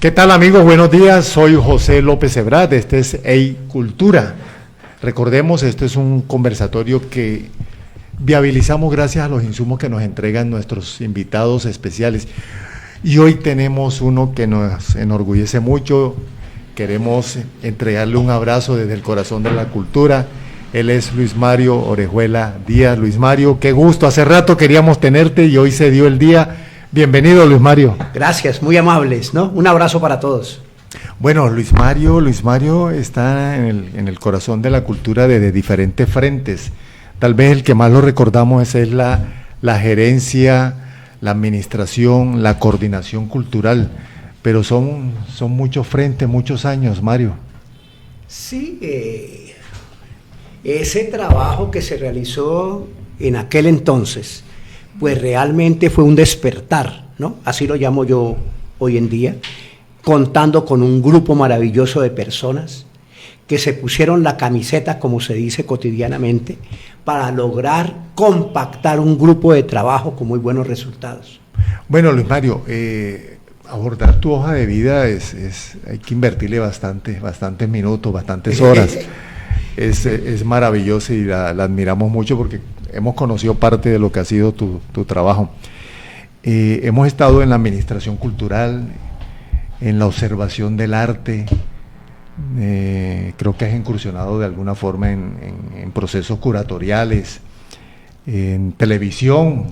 ¿Qué tal, amigos? Buenos días, soy José López Ebrard, este es EI Cultura. Recordemos, este es un conversatorio que viabilizamos gracias a los insumos que nos entregan nuestros invitados especiales. Y hoy tenemos uno que nos enorgullece mucho, queremos entregarle un abrazo desde el corazón de la cultura. Él es Luis Mario Orejuela Díaz. Luis Mario, qué gusto, hace rato queríamos tenerte y hoy se dio el día. Bienvenido, Luis Mario. Gracias, muy amables, ¿no? Un abrazo para todos. Bueno, Luis Mario está en el corazón de la cultura desde diferentes frentes. Tal vez el que más lo recordamos es la gerencia, la administración, la coordinación cultural, pero son muchos frentes, muchos años, Mario. Sí, ese trabajo que se realizó en aquel entonces, pues realmente fue un despertar, ¿no? Así lo llamo yo hoy en día, contando con un grupo maravilloso de personas que se pusieron la camiseta, como se dice cotidianamente, para lograr compactar un grupo de trabajo con muy buenos resultados. Bueno, Luis Mario, abordar tu hoja de vida hay que invertirle bastantes minutos, bastantes horas. Es maravilloso y la admiramos mucho porque hemos conocido parte de lo que ha sido tu trabajo. Hemos estado en la administración cultural, en la observación del arte. Creo que has incursionado de alguna forma en procesos curatoriales, en televisión,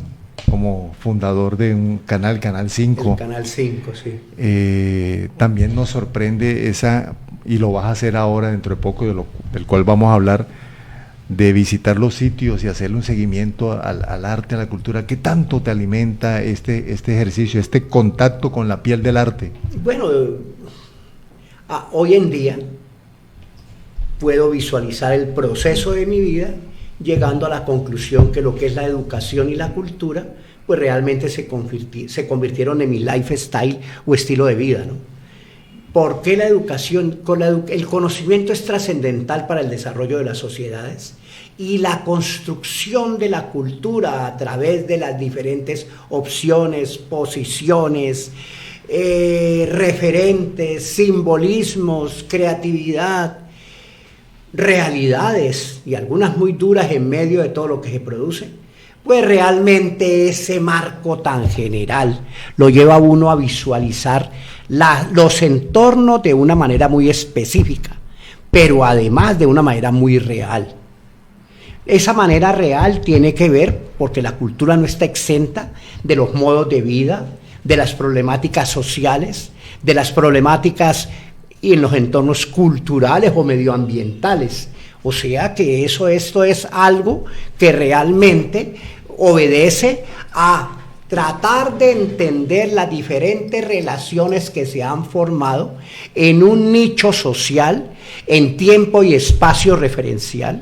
como fundador de un canal, Canal 5. El Canal 5, sí. También nos sorprende y lo vas a hacer ahora dentro de poco, del cual vamos a hablar, de visitar los sitios y hacerle un seguimiento al arte, a la cultura. ¿Qué tanto te alimenta este ejercicio, este contacto con la piel del arte? Bueno, hoy en día puedo visualizar el proceso de mi vida llegando a la conclusión que lo que es la educación y la cultura, pues realmente se convirtieron en mi lifestyle o estilo de vida, ¿no? ¿Por qué la educación? El conocimiento es trascendental para el desarrollo de las sociedades y la construcción de la cultura a través de las diferentes opciones, posiciones, referentes, simbolismos, creatividad, realidades y algunas muy duras en medio de todo lo que se produce, pues realmente ese marco tan general lo lleva a uno a visualizar los entornos de una manera muy específica, pero además de una manera muy real. Esa manera real tiene que ver, porque la cultura no está exenta de los modos de vida, de las problemáticas sociales, de las problemáticas y en los entornos culturales o medioambientales. O sea que esto es algo que realmente obedece a tratar de entender las diferentes relaciones que se han formado en un nicho social, en tiempo y espacio referencial,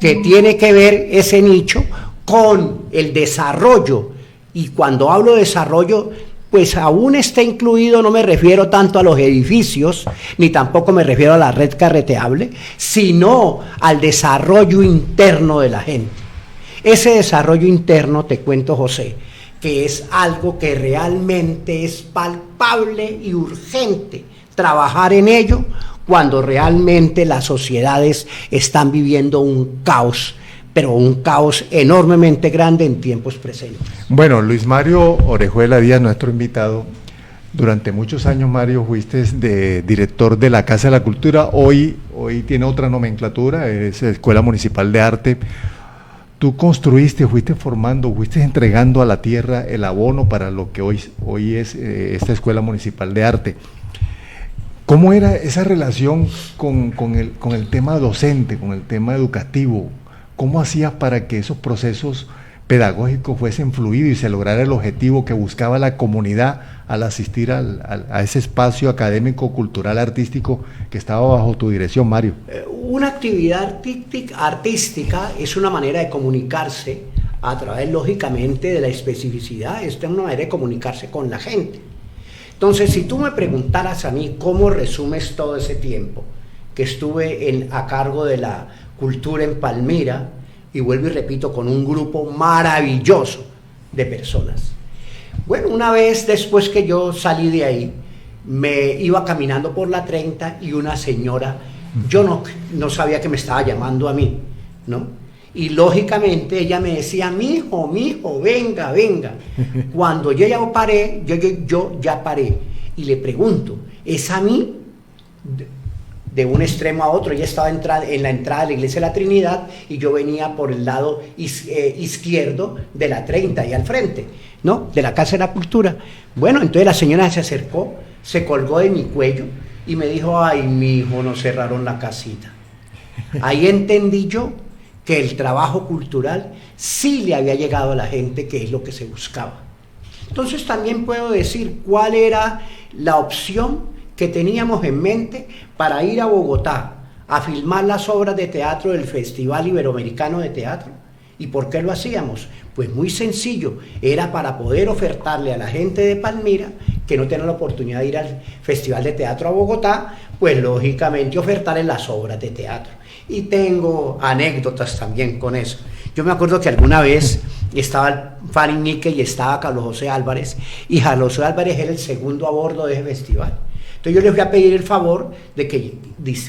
que tiene que ver ese nicho con el desarrollo. Y cuando hablo de desarrollo, pues aún está incluido, no me refiero tanto a los edificios, ni tampoco me refiero a la red carreteable, sino al desarrollo interno de la gente. Ese desarrollo interno, te cuento, José, que es algo que realmente es palpable y urgente trabajar en ello cuando realmente las sociedades están viviendo un caos, pero un caos enormemente grande en tiempos presentes. Bueno, Luis Mario Orejuela Díaz, nuestro invitado. Durante muchos años, Mario, fuiste director de la Casa de la Cultura. Hoy tiene otra nomenclatura, es Escuela Municipal de Arte. Tú construiste, fuiste formando, fuiste entregando a la tierra el abono para lo que hoy es esta Escuela Municipal de Arte. ¿Cómo era esa relación con el tema docente, con el tema educativo? ¿Cómo hacías para que esos procesos pedagógicos fuesen fluidos y se lograra el objetivo que buscaba la comunidad al asistir a ese espacio académico, cultural, artístico que estaba bajo tu dirección, Mario? Una actividad artística es una manera de comunicarse a través, lógicamente, de la especificidad. Esta es una manera de comunicarse con la gente. Entonces, si tú me preguntaras a mí cómo resumes todo ese tiempo que estuve a cargo de la cultura en Palmira, y vuelvo y repito, con un grupo maravilloso de personas. Bueno, una vez después que yo salí de ahí, me iba caminando por la 30 y una señora, yo no sabía que me estaba llamando a mí, ¿no? Y lógicamente ella me decía, mijo, venga, venga. Cuando yo ya paré, yo ya paré y le pregunto, ¿es a mí? De un extremo a otro, ella estaba en la entrada de la iglesia de la Trinidad y yo venía por el lado izquierdo de la 30 y al frente, ¿no? De la Casa de la Cultura. Bueno, entonces la señora se acercó, se colgó de mi cuello y me dijo, ay, mi hijo, nos cerraron la casita. Ahí entendí yo que el trabajo cultural sí le había llegado a la gente, que es lo que se buscaba. Entonces también puedo decir cuál era la opción que teníamos en mente para ir a Bogotá a filmar las obras de teatro del Festival Iberoamericano de Teatro. ¿Y por qué lo hacíamos? Pues muy sencillo, era para poder ofertarle a la gente de Palmira, que no tiene la oportunidad de ir al Festival de Teatro a Bogotá, pues lógicamente ofertarle las obras de teatro. Y tengo anécdotas también con eso. Yo me acuerdo que alguna vez estaba Fanny Nique y estaba Carlos José Álvarez, y Carlos José Álvarez era el segundo a bordo de ese festival. Entonces yo les voy a pedir el favor de que,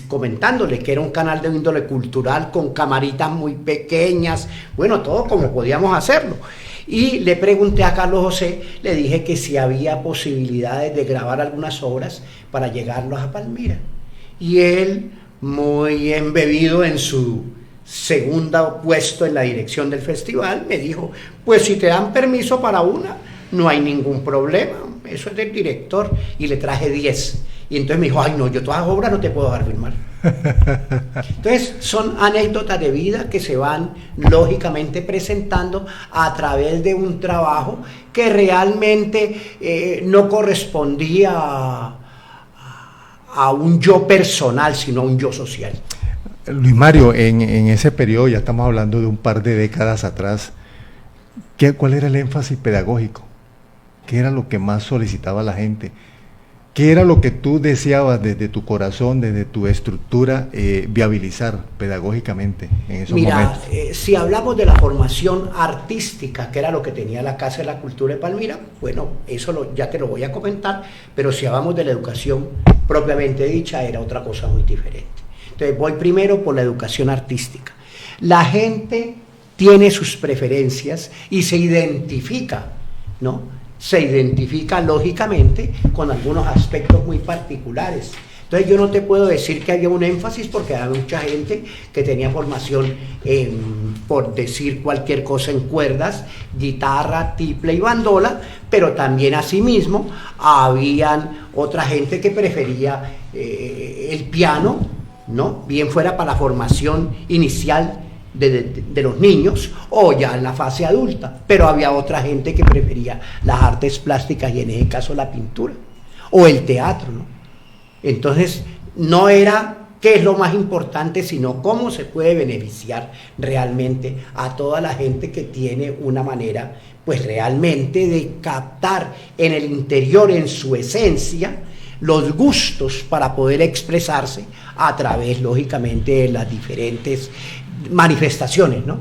comentándole que era un canal de índole cultural con camaritas muy pequeñas, bueno, todo como podíamos hacerlo. Y le pregunté a Carlos José, le dije que si había posibilidades de grabar algunas obras para llegarlos a Palmira. Y él, muy embebido en su segundo puesto en la dirección del festival, me dijo, pues si te dan permiso para una, no hay ningún problema, eso es del director, y le traje 10. Y entonces me dijo, ay no, yo todas las obras no te puedo dejar filmar. Entonces son anécdotas de vida que se van lógicamente presentando a través de un trabajo que realmente no correspondía a un yo personal, sino a un yo social. Luis Mario, en ese periodo, ya estamos hablando de un par de décadas atrás, ¿cuál era el énfasis pedagógico? ¿Qué era lo que más solicitaba la gente? ¿Qué era lo que tú deseabas desde tu corazón, desde tu estructura, viabilizar pedagógicamente en esos momentos? Si hablamos de la formación artística, que era lo que tenía la Casa de la Cultura de Palmira, bueno, eso ya te lo voy a comentar, pero si hablamos de la educación propiamente dicha, era otra cosa muy diferente. Entonces voy primero por la educación artística. La gente tiene sus preferencias y se identifica, ¿no? Se identifica lógicamente con algunos aspectos muy particulares. Entonces yo no te puedo decir que había un énfasis porque había mucha gente que tenía formación por decir cualquier cosa en cuerdas, guitarra, tiple y bandola, pero también asimismo habían otra gente que prefería el piano, ¿no? Bien fuera para la formación inicial de los niños o ya en la fase adulta, pero había otra gente que prefería las artes plásticas y en ese caso la pintura o el teatro, ¿no? Entonces no era qué es lo más importante, sino cómo se puede beneficiar realmente a toda la gente que tiene una manera pues realmente de captar en el interior, en su esencia, los gustos para poder expresarse a través lógicamente de las diferentes manifestaciones, ¿no?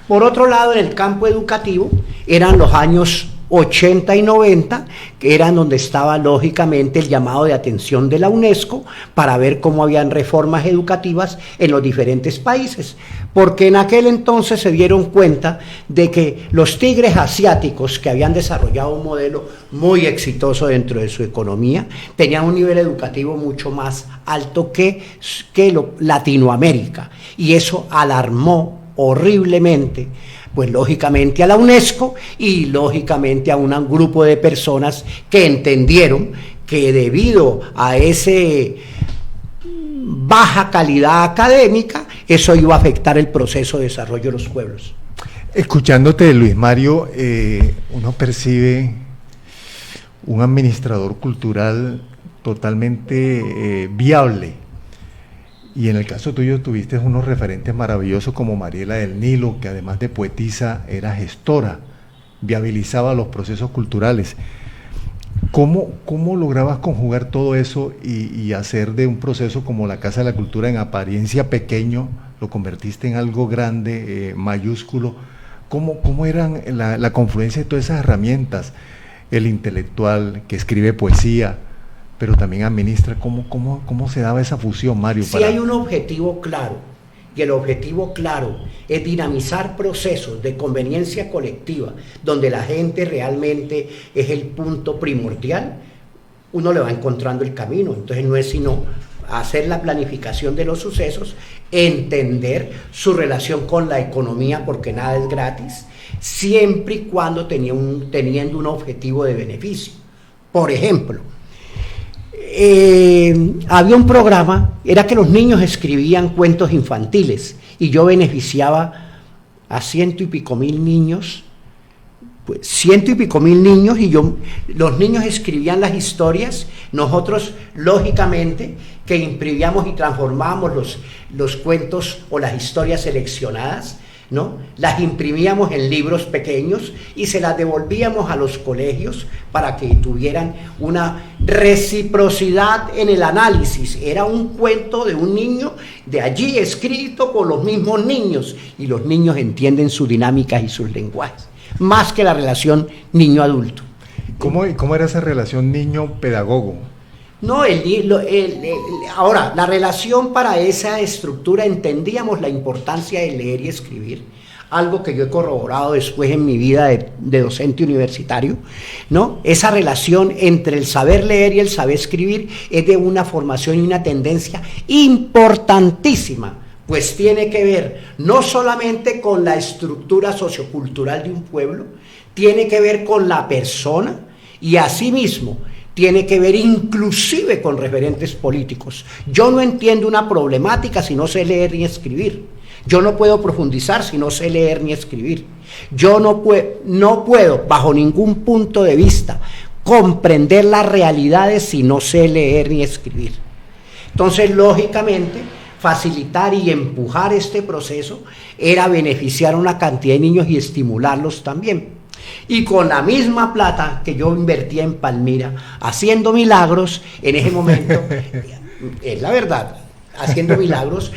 Por otro lado, en el campo educativo eran los años 80 y 90, que eran donde estaba lógicamente el llamado de atención de la UNESCO para ver cómo habían reformas educativas en los diferentes países, porque en aquel entonces se dieron cuenta de que los tigres asiáticos, que habían desarrollado un modelo muy exitoso dentro de su economía, tenían un nivel educativo mucho más alto que Latinoamérica, y eso alarmó horriblemente pues lógicamente a la UNESCO y lógicamente a un grupo de personas que entendieron que debido a ese baja calidad académica, eso iba a afectar el proceso de desarrollo de los pueblos. Escuchándote, Luis Mario, uno percibe un administrador cultural totalmente viable. Y en el caso tuyo tuviste unos referentes maravillosos como Mariela del Nilo, que además de poetisa era gestora, viabilizaba los procesos culturales. ¿Cómo lograbas conjugar todo eso y hacer de un proceso como la Casa de la Cultura, en apariencia pequeño, lo convertiste en algo grande, mayúsculo? ¿Cómo eran la confluencia de todas esas herramientas? El intelectual que escribe poesía, pero también administra. ¿Cómo se daba esa fusión, Mario? Si hay un objetivo claro, y el objetivo claro es dinamizar procesos de conveniencia colectiva, donde la gente realmente es el punto primordial, uno le va encontrando el camino. Entonces no es sino hacer la planificación de los sucesos, entender su relación con la economía, porque nada es gratis, siempre y cuando teniendo un objetivo de beneficio. Por ejemplo, había un programa, era que los niños escribían cuentos infantiles y yo beneficiaba a 100 y pico mil niños, pues 100 y pico mil niños, y los niños escribían las historias, nosotros lógicamente que imprimíamos y transformábamos los cuentos o las historias seleccionadas, ¿no? Las imprimíamos en libros pequeños y se las devolvíamos a los colegios para que tuvieran una reciprocidad en el análisis. Era un cuento de un niño de allí escrito por los mismos niños, y los niños entienden sus dinámicas y sus lenguajes, más que la relación niño-adulto. ¿Cómo era esa relación niño-pedagogo? No, ahora, la relación para esa estructura, entendíamos la importancia de leer y escribir, algo que yo he corroborado después en mi vida de docente universitario, ¿no? Esa relación entre el saber leer y el saber escribir es de una formación y una tendencia importantísima, pues tiene que ver no solamente con la estructura sociocultural de un pueblo, tiene que ver con la persona, y asimismo tiene que ver inclusive con referentes políticos. Yo no entiendo una problemática si no sé leer ni escribir. Yo no puedo profundizar si no sé leer ni escribir. Yo no puedo, bajo ningún punto de vista, comprender las realidades si no sé leer ni escribir. Entonces, lógicamente, facilitar y empujar este proceso era beneficiar a una cantidad de niños y estimularlos también. Y con la misma plata que yo invertía en Palmira, haciendo milagros, en ese momento, es la verdad, haciendo milagros,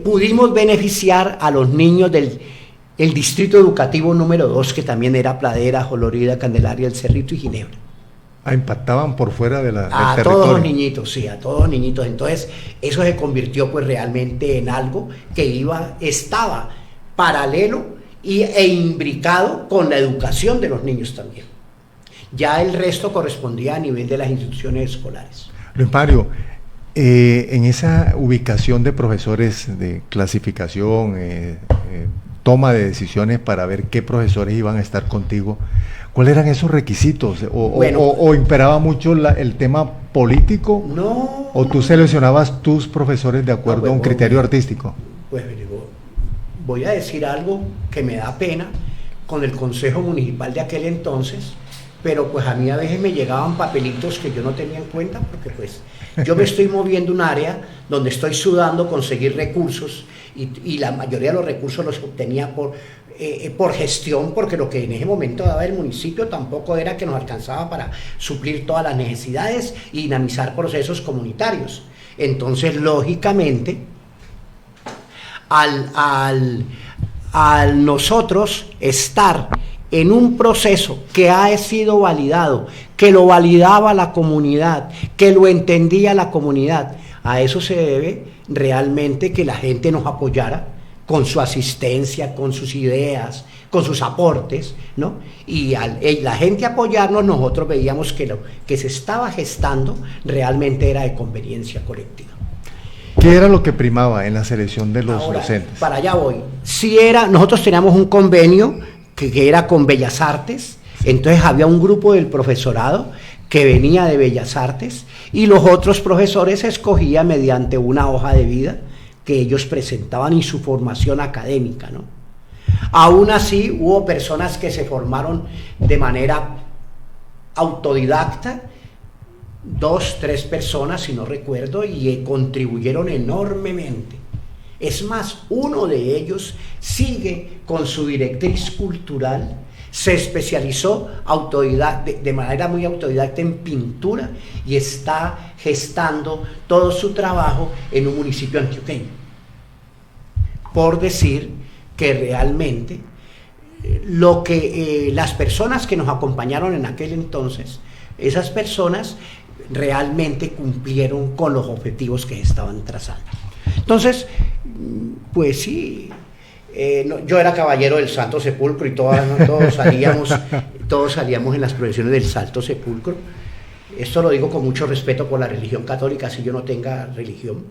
pudimos beneficiar a los niños del distrito educativo número 2, que también era Pradera, Florida, Candelaria, El Cerrito y Ginebra. Impactaban por fuera del territorio. Todos los niñitos, sí, a todos los niñitos. Entonces, eso se convirtió pues realmente en algo que estaba paralelo e imbricado con la educación de los niños también. Ya el resto correspondía a nivel de las instituciones escolares. Luis Mario, en esa ubicación de profesores de clasificación, toma de decisiones para ver qué profesores iban a estar contigo, ¿cuáles eran esos requisitos? ¿O imperaba mucho el tema político? No. ¿O tú seleccionabas tus profesores de acuerdo a un criterio artístico? Pues voy a decir algo que me da pena con el Consejo Municipal de aquel entonces, pero pues a mí a veces me llegaban papelitos que yo no tenía en cuenta, porque pues yo me estoy moviendo un área donde estoy sudando conseguir recursos, y la mayoría de los recursos los obtenía por gestión, porque lo que en ese momento daba el municipio tampoco era que nos alcanzaba para suplir todas las necesidades y dinamizar procesos comunitarios. Entonces, lógicamente, al nosotros estar en un proceso que ha sido validado, que lo validaba la comunidad, que lo entendía la comunidad, a eso se debe realmente que la gente nos apoyara con su asistencia, con sus ideas, con sus aportes, ¿no? Y al la gente apoyarnos, nosotros veíamos que lo que se estaba gestando realmente era de conveniencia colectiva. ¿Qué era lo que primaba en la selección de los docentes? Para allá voy. Nosotros teníamos un convenio que era con Bellas Artes, entonces había un grupo del profesorado que venía de Bellas Artes y los otros profesores se escogían mediante una hoja de vida que ellos presentaban y su formación académica, ¿no? Aún así hubo personas que se formaron de manera autodidacta, 2, 3 personas, si no recuerdo, y contribuyeron enormemente. Es más, uno de ellos sigue con su directriz cultural, se especializó de manera muy autodidacta en pintura y está gestando todo su trabajo en un municipio antioqueño. Por decir que realmente lo que las personas que nos acompañaron en aquel entonces, esas personas realmente cumplieron con los objetivos que estaban trazando. Entonces, pues sí, yo era caballero del Santo Sepulcro y todos salíamos en las procesiones del Santo Sepulcro. Esto lo digo con mucho respeto por la religión católica, si yo no tenga religión.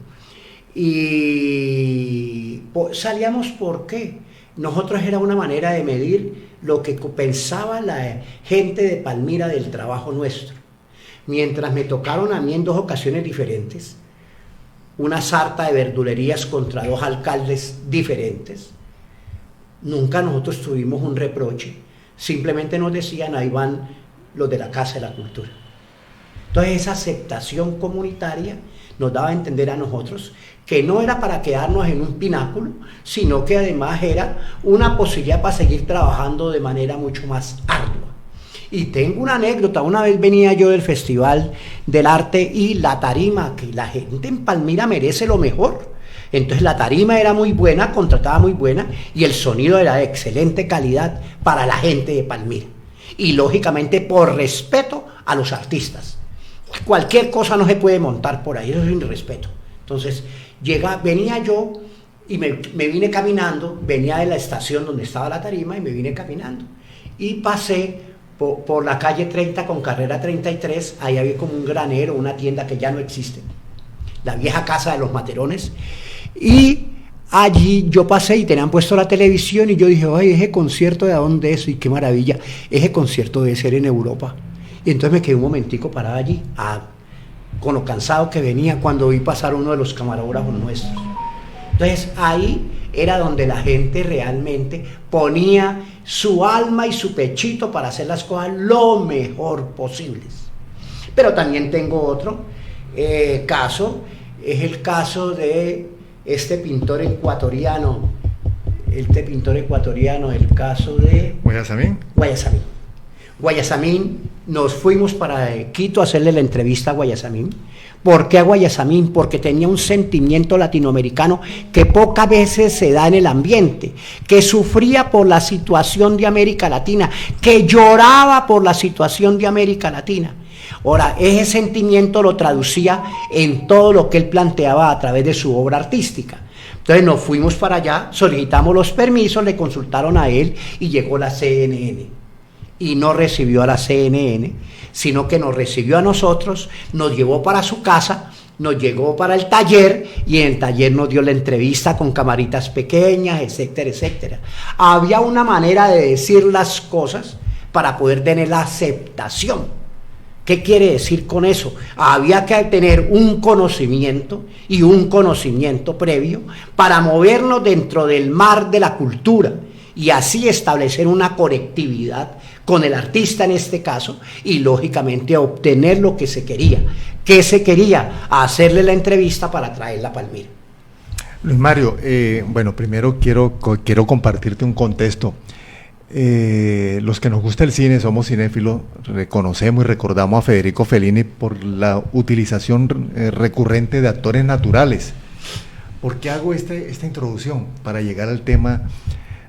Y salíamos porque nosotros era una manera de medir lo que pensaba la gente de Palmira del trabajo nuestro. Mientras me tocaron a mí en 2 ocasiones diferentes, una sarta de verdulerías contra 2 alcaldes diferentes, nunca nosotros tuvimos un reproche, simplemente nos decían, ahí van los de la Casa de la Cultura. Entonces esa aceptación comunitaria nos daba a entender a nosotros que no era para quedarnos en un pináculo, sino que además era una posibilidad para seguir trabajando de manera mucho más ardua. Y tengo una anécdota, una vez venía yo del Festival del Arte y la tarima, que la gente en Palmira merece lo mejor. Entonces la tarima era muy buena, contratada muy buena, y el sonido era de excelente calidad para la gente de Palmira. Y lógicamente por respeto a los artistas. Cualquier cosa no se puede montar por ahí, eso es irrespeto. Entonces venía yo y me vine caminando, venía de la estación donde estaba la tarima y me vine caminando. Y pasé por la calle 30 con carrera 33, ahí había como un granero, una tienda que ya no existe, la vieja casa de los Materones, y allí yo pasé y tenían puesto la televisión y yo dije, ay, ese concierto, ¿de dónde es? Y qué maravilla, ese concierto debe ser en Europa. Y entonces me quedé un momentico parado allí, con lo cansado que venía cuando vi pasar uno de los camarógrafos nuestros. Entonces ahí era donde la gente realmente ponía su alma y su pechito para hacer las cosas lo mejor posibles. Pero también tengo otro caso, es el caso de este pintor ecuatoriano, el caso de Guayasamín. Guayasamín, nos fuimos para Quito a hacerle la entrevista a Guayasamín. ¿Por qué a Guayasamín? Porque tenía un sentimiento latinoamericano que pocas veces se da en el ambiente, que sufría por la situación de América Latina, que lloraba por la situación de América Latina. Ahora, ese sentimiento lo traducía en todo lo que él planteaba a través de su obra artística. Entonces nos fuimos para allá, solicitamos los permisos, le consultaron a él y llegó la CNN. Y no recibió a la CNN, sino que nos recibió a nosotros, nos llevó para su casa, nos llevó para el taller y en el taller nos dio la entrevista con camaritas pequeñas, etcétera, etcétera. Había una manera de decir las cosas para poder tener la aceptación. ¿Qué quiere decir con eso? Había que tener un conocimiento y un conocimiento previo para movernos dentro del mar de la cultura y así establecer una conectividad con el artista en este caso y lógicamente obtener lo que se quería. ¿Qué se quería? Hacerle la entrevista para traerla a Palmira. Luis Mario, bueno, primero quiero compartirte un contexto. Los que nos gusta el cine, somos cinéfilos, reconocemos y recordamos a Federico Fellini por la utilización recurrente de actores naturales. ¿Por qué hago esta introducción? Para llegar al tema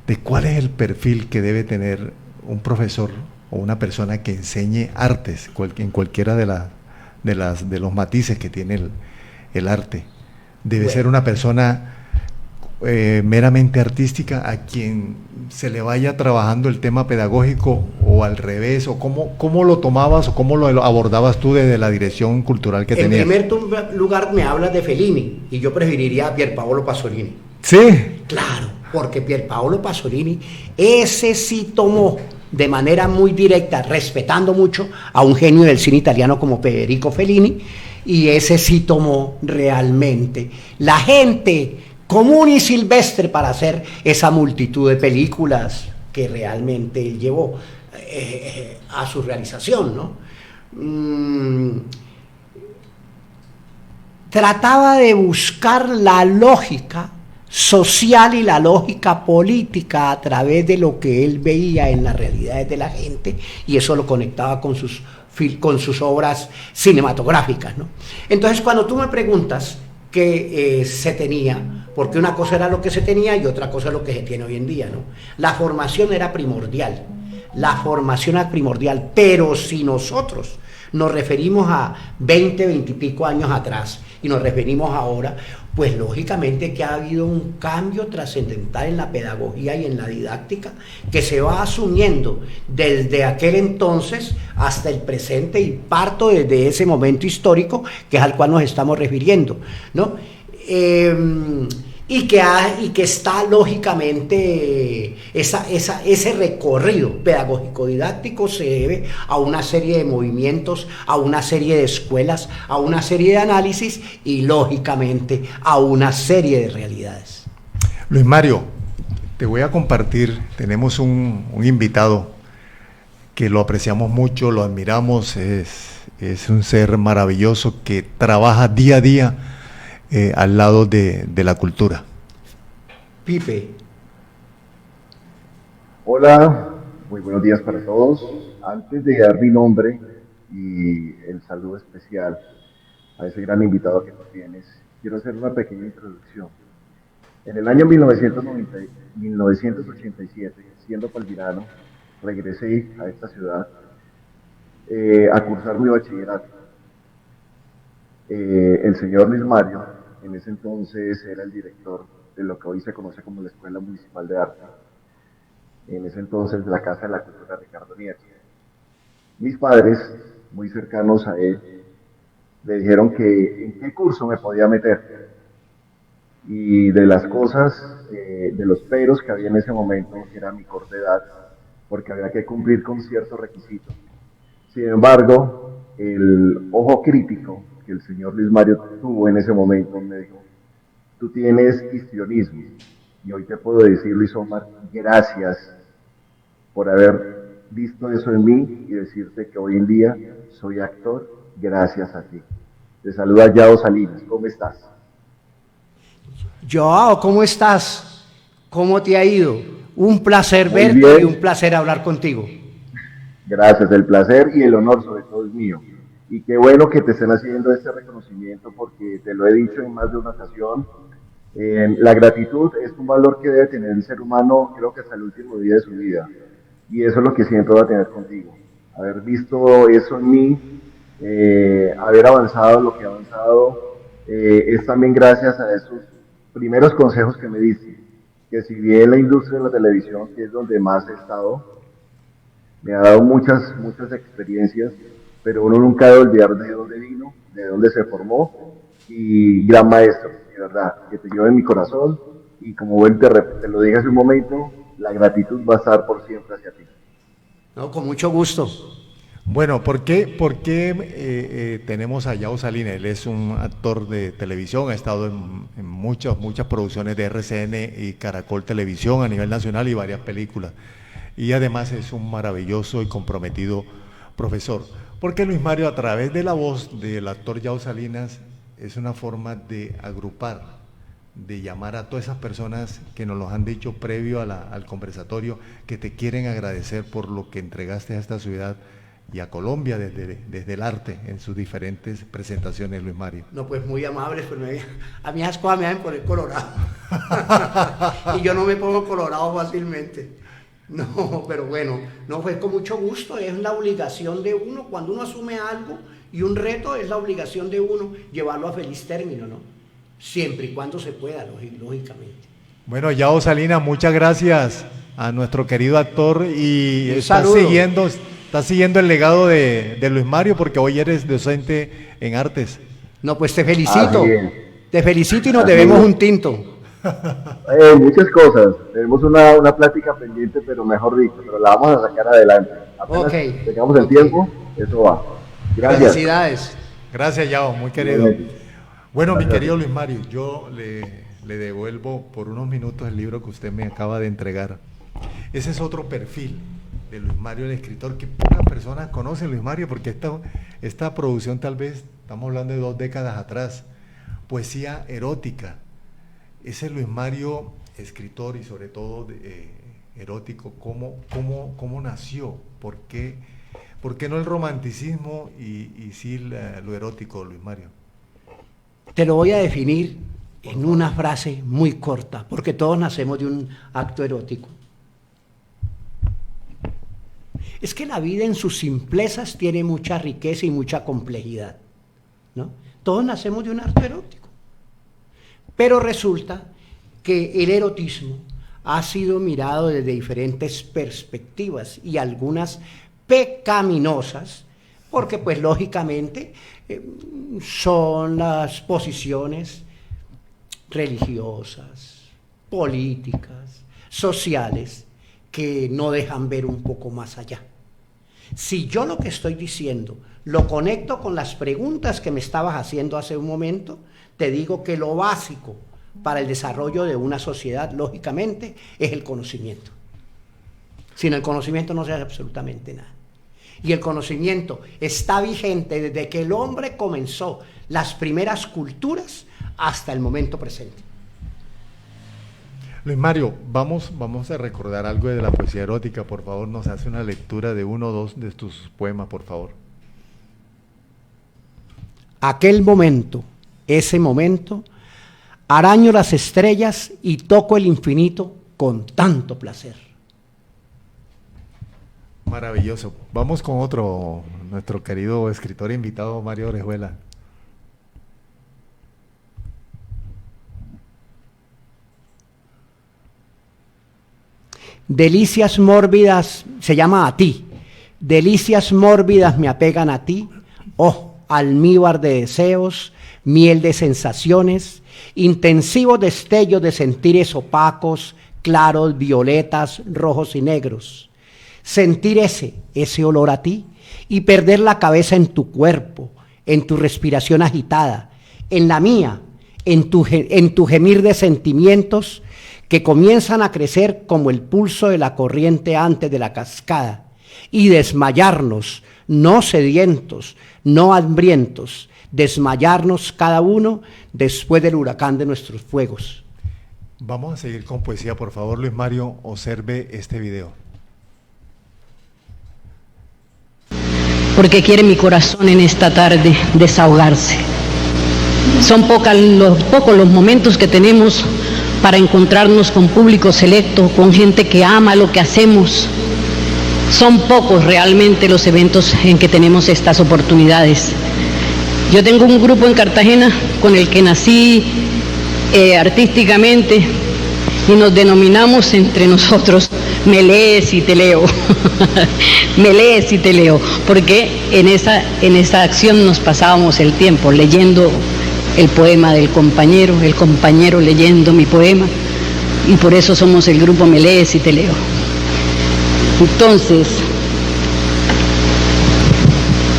de cuál es el perfil que debe tener un profesor o una persona que enseñe artes, en cualquiera de los matices que tiene el arte. Debe ser una persona meramente artística a quien se le vaya trabajando el tema pedagógico o al revés, o cómo lo tomabas o cómo lo abordabas tú desde la dirección cultural que tenías. En primer lugar me hablas de Fellini y yo preferiría a Pierpaolo Pasolini. Sí. Claro, porque Pierpaolo Pasolini, ese sí tomó de manera muy directa, respetando mucho a un genio del cine italiano como Federico Fellini, y ese sí tomó realmente la gente común y silvestre para hacer esa multitud de películas que realmente él llevó a su realización, ¿no? Trataba de buscar la lógica social y la lógica política a través de lo que él veía en las realidades de la gente, y eso lo conectaba con sus obras cinematográficas, ¿no? Entonces, cuando tú me preguntas qué se tenía, porque una cosa era lo que se tenía y otra cosa es lo que se tiene hoy en día, ¿no? La formación era primordial, pero si nosotros nos referimos a 20, 20 y pico años atrás y nos referimos ahora, pues lógicamente que ha habido un cambio trascendental en la pedagogía y en la didáctica que se va asumiendo desde aquel entonces hasta el presente y parto desde ese momento histórico que es al cual nos estamos refiriendo, ¿no? Y que está lógicamente ese recorrido pedagógico didáctico se debe a una serie de movimientos, a una serie de escuelas, a una serie de análisis y lógicamente a una serie de realidades. Luis Mario, te voy a compartir, tenemos un invitado que lo apreciamos mucho, lo admiramos, es un ser maravilloso que trabaja día a día al lado de la cultura. Pipe. Hola, muy buenos días para todos. Antes de dar mi nombre y el saludo especial a ese gran invitado que tú tienes, quiero hacer una pequeña introducción. En el año 1987, siendo palmirano, regresé a esta ciudad a cursar mi bachillerato. El señor Luis Mario, en ese entonces era el director de lo que hoy se conoce como la Escuela Municipal de Arte, en ese entonces la Casa de la Cultura Ricardo Nieto. Mis padres, muy cercanos a él, le dijeron que en qué curso me podía meter, y de las cosas, de los peros que había en ese momento, que era mi corta edad, porque había que cumplir con ciertos requisitos. Sin embargo, el ojo crítico que el señor Luis Mario tuvo en ese momento me dijo: tú tienes histrionismo, y hoy te puedo decir, Luis Omar, gracias por haber visto eso en mí y decirte que hoy en día soy actor gracias a ti. Te saluda Yao Salinas, ¿cómo estás? Joao, ¿cómo estás? ¿Cómo te ha ido? Un placer Muy verte bien. y un placer hablar contigo. Gracias, el placer y el honor sobre todo es mío. Y qué bueno que te estén haciendo este reconocimiento, porque te lo he dicho en más de una ocasión, la gratitud es un valor que debe tener el ser humano, creo que hasta el último día de su vida. Y eso es lo que siempre va a tener contigo. Haber visto eso en mí, haber avanzado lo que he avanzado, es también gracias a esos primeros consejos que me diste. Que si bien la industria de la televisión, que es donde más he estado, me ha dado muchas experiencias, pero uno nunca debe olvidar de dónde vino, de dónde se formó, y gran maestro, de verdad, que te llevo en mi corazón, y como ven, te lo dije hace un momento, la gratitud va a estar por siempre hacia ti. No, con mucho gusto. Bueno, ¿por qué tenemos a Yao Salinas? Él es un actor de televisión, ha estado en muchas producciones de RCN y Caracol Televisión a nivel nacional y varias películas. Y además es un maravilloso y comprometido profesor. Porque Luis Mario, a través de la voz del actor Yao Salinas, es una forma de agrupar, de llamar a todas esas personas que nos lo han dicho previo al conversatorio, que te quieren agradecer por lo que entregaste a esta ciudad y a Colombia desde el arte en sus diferentes presentaciones, Luis Mario. No, pues muy amables, pero a mí esas cosas me hacen poner colorado. Y yo no me pongo colorado fácilmente. No, pero bueno, no, fue con mucho gusto, es la obligación de uno, cuando uno asume algo y un reto, es la obligación de uno llevarlo a feliz término, ¿no? Siempre y cuando se pueda, lógicamente. Bueno, Yao Salinas, muchas gracias a nuestro querido actor, y está siguiendo el legado de Luis Mario, porque hoy eres docente en artes. No, pues te felicito y nos Así debemos es. un tinto. Muchas cosas, tenemos una plática pendiente, pero mejor dicho, pero la vamos a sacar adelante. Apenas tengamos el tiempo, eso va. Gracias. Felicidades. Gracias, Yao, muy querido. Bueno, Gracias. mi querido Luis Mario, yo le devuelvo por unos minutos el libro que usted me acaba de entregar. Ese es otro perfil de Luis Mario, el escritor, que pocas personas conocen, Luis Mario, porque esta producción, tal vez, estamos hablando de 2 décadas atrás, poesía erótica. Ese Luis Mario, escritor y sobre todo erótico, ¿cómo nació? ¿Por qué no el romanticismo y sí lo erótico, Luis Mario? Te lo voy a definir en una frase muy corta, porque todos nacemos de un acto erótico. Es que la vida en sus simplezas tiene mucha riqueza y mucha complejidad, ¿no? Todos nacemos de un acto erótico, pero resulta que el erotismo ha sido mirado desde diferentes perspectivas y algunas pecaminosas, porque pues lógicamente son las posiciones religiosas, políticas, sociales, que no dejan ver un poco más allá. Si yo lo que estoy diciendo lo conecto con las preguntas que me estabas haciendo hace un momento, te digo que lo básico para el desarrollo de una sociedad, lógicamente, es el conocimiento. Sin el conocimiento no se hace absolutamente nada. Y el conocimiento está vigente desde que el hombre comenzó las primeras culturas hasta el momento presente. Luis Mario, vamos a recordar algo de la poesía erótica. Por favor, nos hace una lectura de uno o dos de tus poemas, por favor. Aquel momento, ese momento, araño las estrellas y toco el infinito con tanto placer. Maravilloso. Vamos con otro, nuestro querido escritor invitado, Mario Orejuela. Delicias mórbidas, se llama A ti. Delicias mórbidas me apegan a ti, oh, almíbar de deseos, miel de sensaciones, intensivos destellos de sentires opacos, claros, violetas, rojos y negros. Sentir ese olor a ti y perder la cabeza en tu cuerpo, en tu respiración agitada, en la mía, en tu gemir de sentimientos que comienzan a crecer como el pulso de la corriente antes de la cascada y desmayarnos, no sedientos, no hambrientos, desmayarnos cada uno después del huracán de nuestros fuegos. Vamos a seguir con poesía, por favor, Luis Mario, observe este video. Porque quiere mi corazón en esta tarde desahogarse. Son pocos los momentos que tenemos para encontrarnos con público selecto, con gente que ama lo que hacemos. Son pocos realmente los eventos en que tenemos estas oportunidades. Yo tengo un grupo en Cartagena con el que nací artísticamente y nos denominamos entre nosotros Me lees y te leo. Me lees y te leo, porque en esa acción nos pasábamos el tiempo leyendo el poema del compañero, el compañero leyendo mi poema, y por eso somos el grupo Me lees y te leo. Entonces,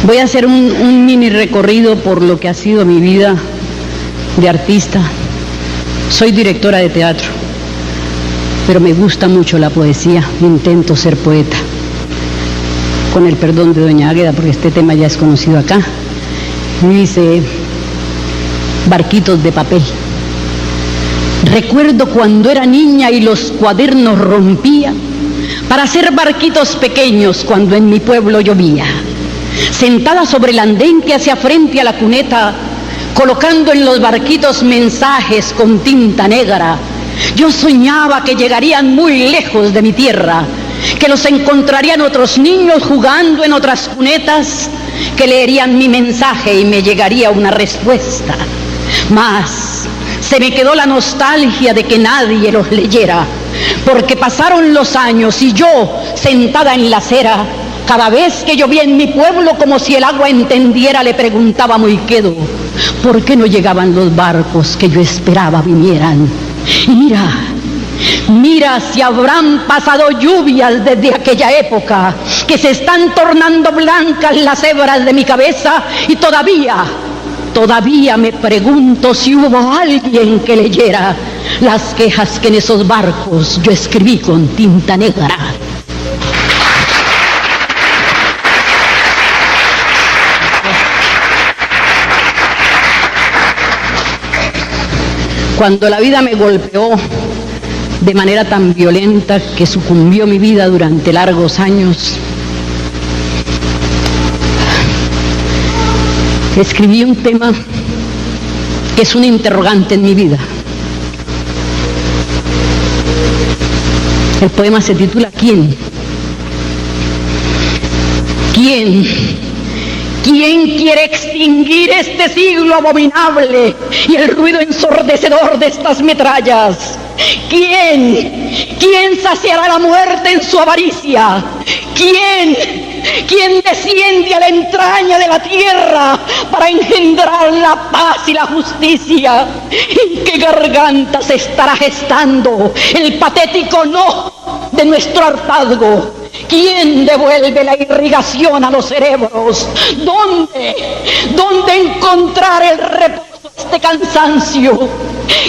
voy a hacer un mini recorrido por lo que ha sido mi vida de artista. Soy directora de teatro, pero me gusta mucho la poesía, intento ser poeta. Con el perdón de doña Águeda, porque este tema ya es conocido acá, dice Barquitos de papel. Recuerdo cuando era niña y los cuadernos rompía para hacer barquitos pequeños cuando en mi pueblo llovía. Sentada sobre el andén que hacía frente a la cuneta, colocando en los barquitos mensajes con tinta negra, yo soñaba que llegarían muy lejos de mi tierra, que los encontrarían otros niños jugando en otras cunetas, que leerían mi mensaje y me llegaría una respuesta. Mas se me quedó la nostalgia de que nadie los leyera, porque pasaron los años y yo, sentada en la acera, cada vez que llovía en mi pueblo, como si el agua entendiera, le preguntaba muy quedo, ¿por qué no llegaban los barcos que yo esperaba vinieran? Y mira si habrán pasado lluvias desde aquella época, que se están tornando blancas las hebras de mi cabeza, y todavía me pregunto si hubo alguien que leyera las quejas que en esos barcos yo escribí con tinta negra. Cuando la vida me golpeó de manera tan violenta que sucumbió mi vida durante largos años, escribí un tema que es un interrogante en mi vida. El poema se titula ¿Quién? ¿Quién quiere extinguir este siglo abominable y el ruido ensordecedor de estas metrallas? ¿Quién saciará la muerte en su avaricia? ¿Quién desciende a la entraña de la tierra para engendrar la paz y la justicia? ¿En qué garganta se estará gestando el patético no de nuestro hartazgo? ¿Quién devuelve la irrigación a los cerebros? ¿Dónde encontrar el reposo a este cansancio?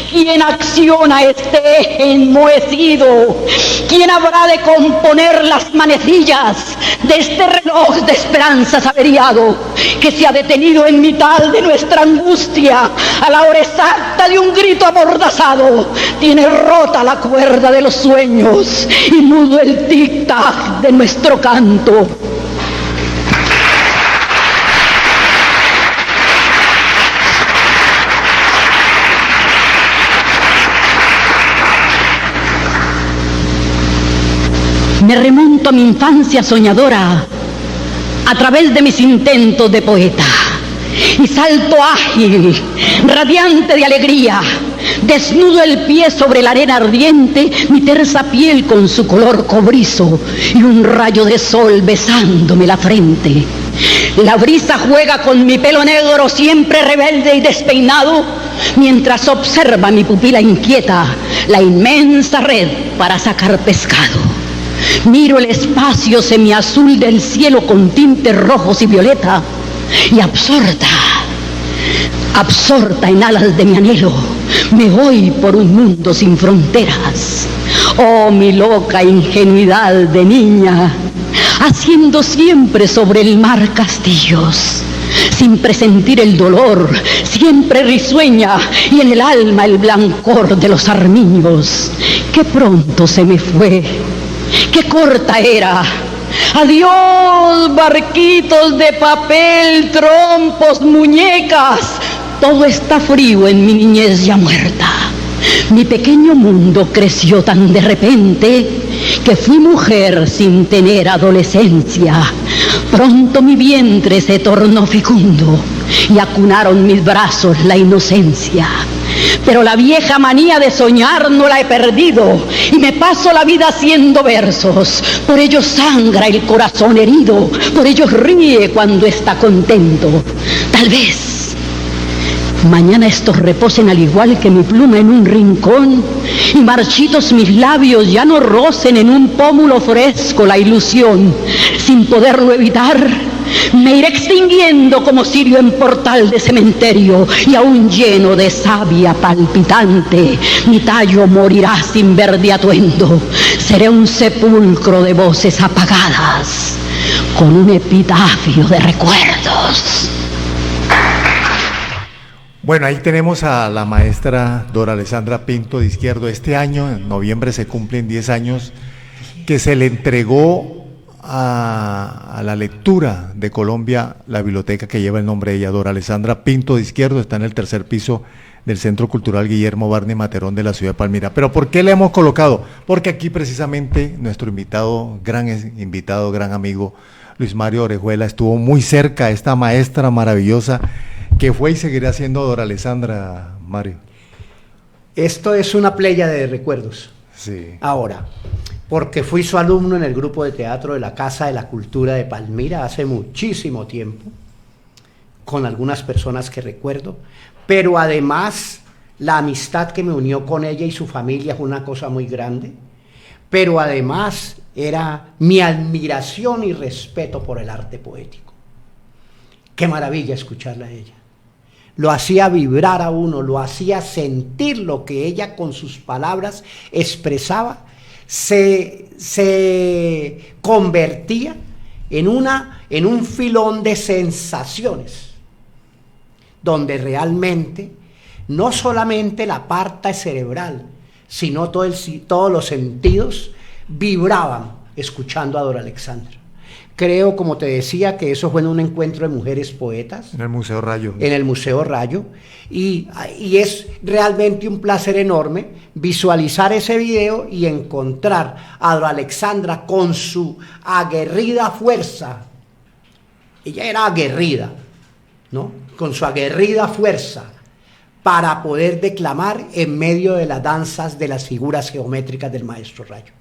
¿Quién acciona este eje enmohecido? ¿Quién habrá de componer las manecillas de este reloj de esperanzas averiado que se ha detenido en mitad de nuestra angustia a la hora exacta de un grito amordazado? Tiene rota la cuerda de los sueños y mudo el tic-tac de nuestro canto. Me remonto a mi infancia soñadora a través de mis intentos de poeta y salto ágil, radiante de alegría, desnudo el pie sobre la arena ardiente, mi tersa piel con su color cobrizo y un rayo de sol besándome la frente. La brisa juega con mi pelo negro siempre rebelde y despeinado, mientras observa mi pupila inquieta la inmensa red para sacar pescado. Miro el espacio semiazul del cielo con tintes rojos y violeta y absorta en alas de mi anhelo, me voy por un mundo sin fronteras. Oh, mi loca ingenuidad de niña, haciendo siempre sobre el mar castillos, sin presentir el dolor, siempre risueña y en el alma el blancor de los armiños. Qué pronto se me fue, qué corta era. Adiós, barquitos de papel, trompos, muñecas. Todo está frío en mi niñez ya muerta. Mi pequeño mundo creció tan de repente que fui mujer sin tener adolescencia. Pronto mi vientre se tornó fecundo y acunaron mis brazos la inocencia. Pero la vieja manía de soñar no la he perdido y me paso la vida haciendo versos. Por ello sangra el corazón herido, por ello ríe cuando está contento. Tal vez mañana estos reposen al igual que mi pluma en un rincón y marchitos mis labios ya no rocen en un pómulo fresco la ilusión. Sin poderlo evitar, me iré extinguiendo como cirio en portal de cementerio y aún lleno de savia palpitante, mi tallo morirá sin verde atuendo. Seré un sepulcro de voces apagadas con un epitafio de recuerdos. Bueno, ahí tenemos a la maestra Dora Alessandra Pinto de Izquierdo. Este año, en noviembre, se cumplen 10 años que se le entregó a la lectura de Colombia la biblioteca que lleva el nombre de ella. Dora Alessandra Pinto de Izquierdo está en el tercer piso del Centro Cultural Guillermo Barney Materón de la ciudad de Palmira. ¿Pero por qué le hemos colocado? Porque aquí precisamente nuestro gran amigo Luis Mario Orejuela estuvo muy cerca, esta maestra maravillosa que fue y seguirá siendo Dora Alessandra, Mario. Esto es una playa de recuerdos. Sí. Ahora, porque fui su alumno en el grupo de teatro de la Casa de la Cultura de Palmira hace muchísimo tiempo, con algunas personas que recuerdo, pero además la amistad que me unió con ella y su familia fue una cosa muy grande, pero además era mi admiración y respeto por el arte poético. Qué maravilla escucharla a ella. Lo hacía vibrar a uno, lo hacía sentir lo que ella con sus palabras expresaba, se convertía en un filón de sensaciones, donde realmente no solamente la parte cerebral, sino todos los sentidos vibraban escuchando a Dora Alessandra. Creo, como te decía, que eso fue en un encuentro de mujeres poetas. En el Museo Rayo. En el Museo Rayo. Y es realmente un placer enorme visualizar ese video y encontrar a Dora Alessandra con su aguerrida fuerza ella era aguerrida, ¿no? Con su aguerrida fuerza para poder declamar en medio de las danzas de las figuras geométricas del maestro Rayo.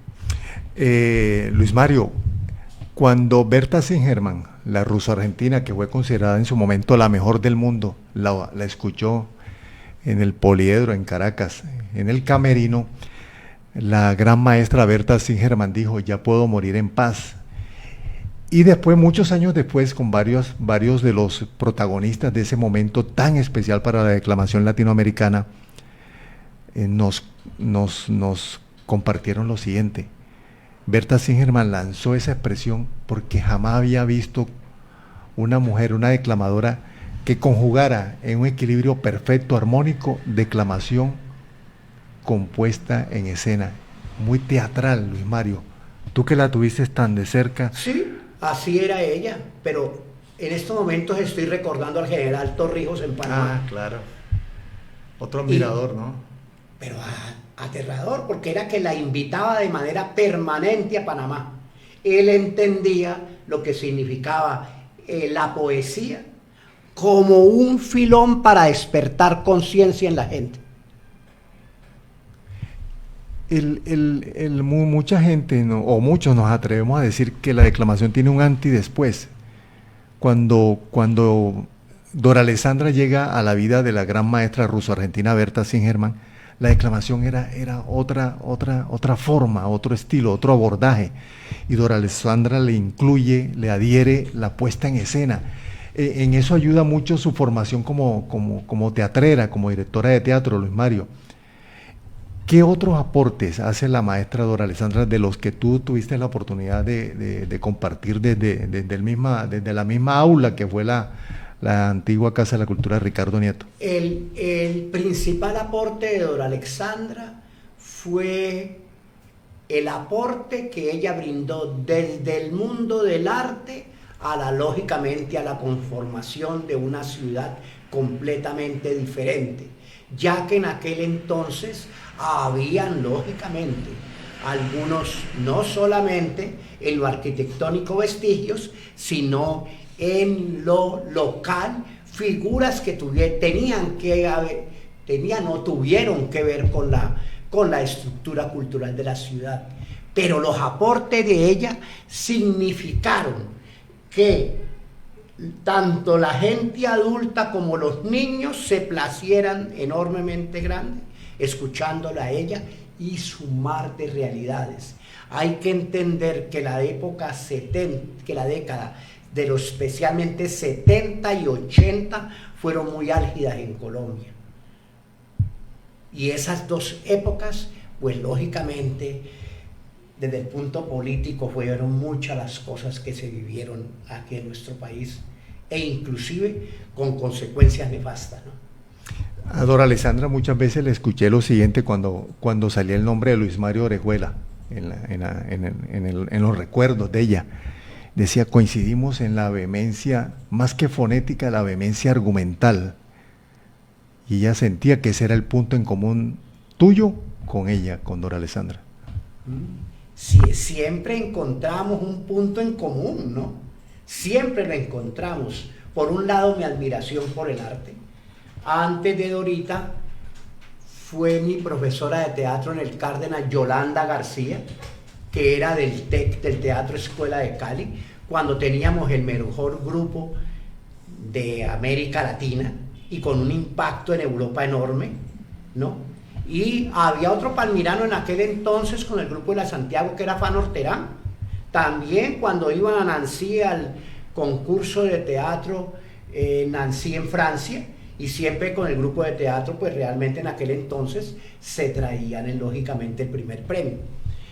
Luis Mario, cuando Berta Singerman, la ruso-argentina que fue considerada en su momento la mejor del mundo, la escuchó en el Poliedro en Caracas, en el camerino, la gran maestra Berta Singerman dijo: ya puedo morir en paz. Y después, muchos años después, con varios de los protagonistas de ese momento tan especial para la declamación latinoamericana, nos compartieron lo siguiente. Berta Singerman lanzó esa expresión porque jamás había visto una mujer, una declamadora, que conjugara en un equilibrio perfecto, armónico, declamación compuesta en escena. Muy teatral, Luis Mario. Tú que la tuviste tan de cerca. Sí, así era ella, pero en estos momentos estoy recordando al general Torrijos en Panamá. Ah, claro. Otro admirador, ¿no? Pero aterrador, porque era que la invitaba de manera permanente a Panamá. Él entendía lo que significaba la poesía como un filón para despertar conciencia en la gente. Mucha gente, ¿no? O muchos nos atrevemos a decir que la declamación tiene un antes y después. Cuando Dora Alessandra llega a la vida de la gran maestra ruso-argentina Berta Singerman, la declamación era otra forma, otro estilo, otro abordaje. Y Dora Alessandra le incluye, le adhiere la puesta en escena. En eso ayuda mucho su formación como teatrera, como directora de teatro, Luis Mario. ¿Qué otros aportes hace la maestra Dora Alessandra de los que tú tuviste la oportunidad de compartir desde la misma aula que fue la antigua Casa de la Cultura de Ricardo Nieto? El principal aporte de Dora Alessandra fue el aporte que ella brindó desde el mundo del arte lógicamente a la conformación de una ciudad completamente diferente, ya que en aquel entonces habían lógicamente algunos, no solamente en lo arquitectónico vestigios, sino en lo local, figuras que tuvieron que ver con la estructura cultural de la ciudad. Pero los aportes de ella significaron que tanto la gente adulta como los niños se placieran enormemente grande escuchándola a ella y su mar de realidades. Hay que entender que la década de los especialmente 70 y 80 fueron muy álgidas en Colombia. Y esas dos épocas, pues lógicamente, desde el punto político fueron muchas las cosas que se vivieron aquí en nuestro país, e inclusive con consecuencias nefastas, ¿no? A Dora Alessandra muchas veces le escuché lo siguiente cuando salía el nombre de Luis Mario Orejuela en los recuerdos de ella. Decía: coincidimos en la vehemencia, más que fonética, la vehemencia argumental. Y ella sentía que ese era el punto en común tuyo con ella, con Dora Alessandra. Sí, siempre encontramos un punto en común, ¿no? Siempre lo encontramos. Por un lado, mi admiración por el arte. Antes de Dorita, fue mi profesora de teatro en el Cárdenas, Yolanda García, que era del TEC, del Teatro Escuela de Cali, cuando teníamos el mejor grupo de América Latina y con un impacto en Europa enorme, ¿no? Y había otro palmirano en aquel entonces con el grupo de la Santiago, que era Fan Orterán. También cuando iban a Nancy al concurso de teatro Nancy en Francia, y siempre con el grupo de teatro, pues realmente en aquel entonces se traían lógicamente el primer premio.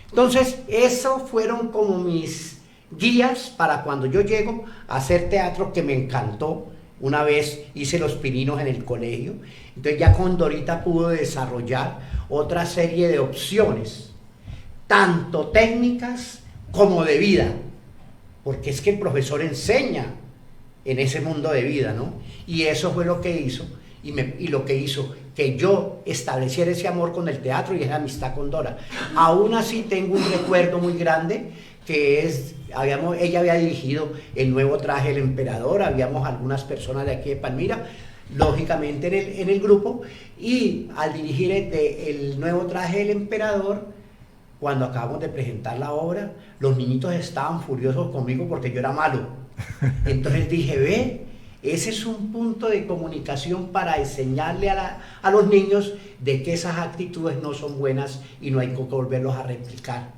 Entonces, eso fueron como mis guías para cuando yo llego a hacer teatro, que me encantó. Una vez hice Los Pininos en el colegio, entonces ya con Dorita pude desarrollar otra serie de opciones, tanto técnicas como de vida, porque es que el profesor enseña en ese mundo de vida, ¿no? Y eso fue lo que hizo, y lo que hizo que yo estableciera ese amor con el teatro y esa amistad con Dora. Aún así tengo un recuerdo muy grande ella había dirigido el nuevo traje del emperador, habíamos algunas personas de aquí de Palmira, lógicamente en el grupo, y al dirigir el nuevo traje del emperador, cuando acabamos de presentar la obra, los niñitos estaban furiosos conmigo porque yo era malo. Entonces dije, ve, ese es un punto de comunicación para enseñarle a los niños de que esas actitudes no son buenas y no hay que volverlos a replicar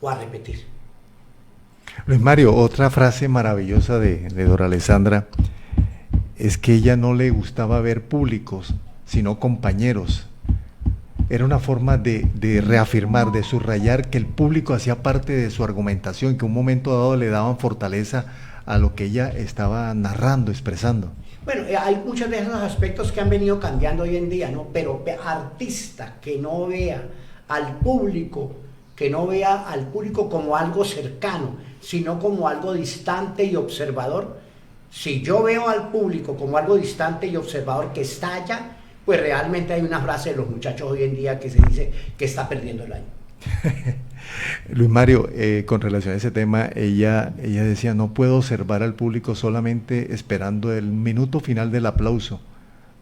o a repetir. Luis Mario, otra frase maravillosa de Dora Alessandra es que ella no le gustaba ver públicos, sino compañeros. Era una forma de reafirmar, de subrayar que el público hacía parte de su argumentación, que en un momento dado le daban fortaleza a lo que ella estaba narrando, expresando. Bueno, hay muchos de esos aspectos que han venido cambiando hoy en día, ¿no? Pero artista que no vea al público, como algo cercano, sino como algo distante y observador. Si yo veo al público como algo distante y observador que está allá, pues realmente hay una frase de los muchachos hoy en día que se dice que está perdiendo el año. Luis Mario, con relación a ese tema, ella decía, no puedo observar al público solamente esperando el minuto final del aplauso,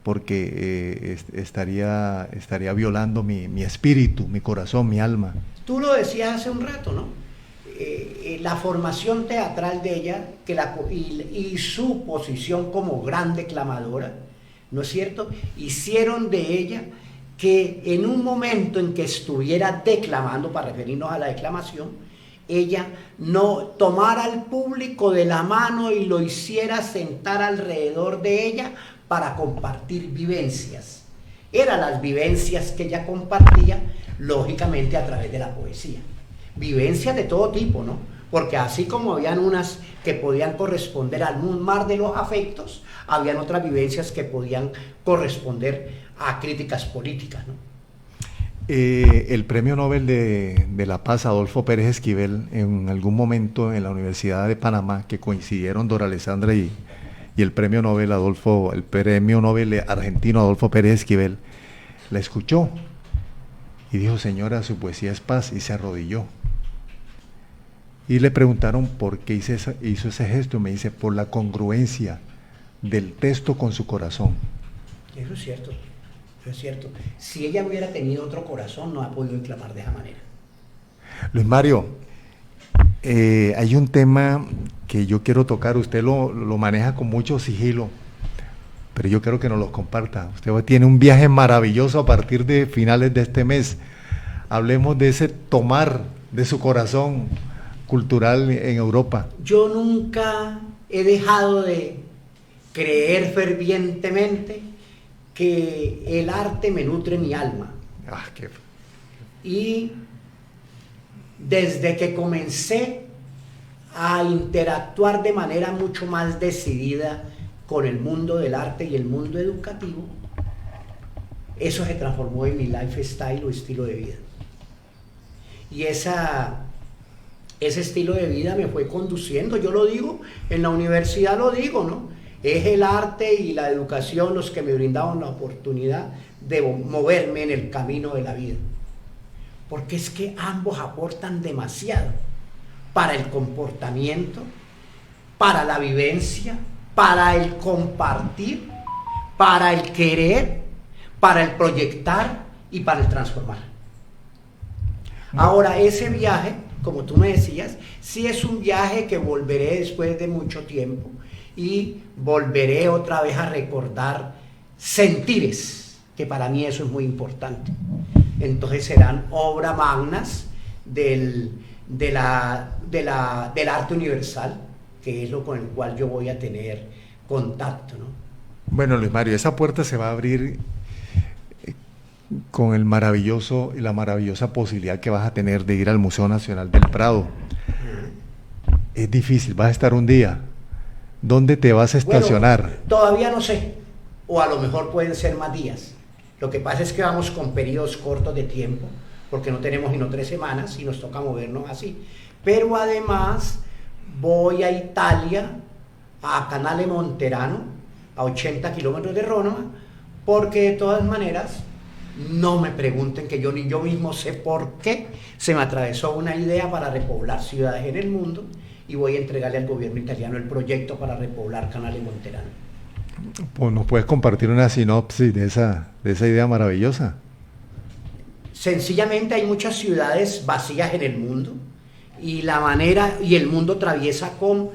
porque estaría violando mi espíritu, mi corazón, mi alma. Tú lo decías hace un rato, ¿no? La formación teatral de ella y su posición como gran declamadora, ¿no es cierto?, hicieron de ella que en un momento en que estuviera declamando, para referirnos a la declamación, ella no tomara al público de la mano y lo hiciera sentar alrededor de ella para compartir vivencias. Eran las vivencias que ella compartía, lógicamente a través de la poesía. Vivencias de todo tipo, ¿no? Porque así como habían unas que podían corresponder al mar de los afectos, habían otras vivencias que podían corresponder a críticas políticas, ¿no? El premio Nobel de la Paz, Adolfo Pérez Esquivel, en algún momento en la Universidad de Panamá, que coincidieron Dora Alessandra y el premio Nobel argentino Adolfo Pérez Esquivel, la escuchó y dijo, señora, su poesía es paz, y se arrodilló. Y le preguntaron por qué hizo ese gesto, y me dice, por la congruencia del texto con su corazón. Eso es cierto, eso es cierto. Si ella hubiera tenido otro corazón, no ha podido declamar de esa manera. Luis Mario, hay un tema que yo quiero tocar, usted lo maneja con mucho sigilo, pero yo quiero que nos lo comparta. Usted tiene un viaje maravilloso a partir de finales de este mes. Hablemos de ese tomar de su corazón cultural en Europa. Yo nunca he dejado de creer fervientemente que el arte me nutre mi alma. Y desde que comencé a interactuar de manera mucho más decidida con el mundo del arte y el mundo educativo, eso se transformó en mi lifestyle o estilo de vida. Y ese estilo de vida me fue conduciendo, yo lo digo, en la universidad lo digo, ¿no? Es el arte y la educación los que me brindaban la oportunidad de moverme en el camino de la vida. Porque es que ambos aportan demasiado para el comportamiento, para la vivencia, para el compartir, para el querer, para el proyectar y para el transformar. Ahora, ese viaje, como tú me decías, sí es un viaje que volveré después de mucho tiempo y volveré otra vez a recordar sentires, que para mí eso es muy importante. Entonces serán obras magnas del arte universal, que es lo con el cual yo voy a tener contacto, ¿no? Bueno, Luis Mario, esa puerta se va a abrir con la maravillosa posibilidad que vas a tener de ir al Museo Nacional del Prado. Es difícil, vas a estar un día. ¿Dónde te vas a estacionar? Bueno, todavía no sé, o a lo mejor pueden ser más días. Lo que pasa es que vamos con periodos cortos de tiempo, porque no tenemos sino 3 semanas y nos toca movernos así. Pero además voy a Italia, a Canale Monterano, a 80 kilómetros de Roma, porque de todas maneras No me pregunten, que yo ni yo mismo sé por qué se me atravesó una idea para repoblar ciudades en el mundo, y voy a entregarle al gobierno italiano el proyecto para repoblar Canale Monterano. Pues, ¿nos puedes compartir una sinopsis de esa idea maravillosa? Sencillamente hay muchas ciudades vacías en el mundo, y la manera, y el mundo atraviesa con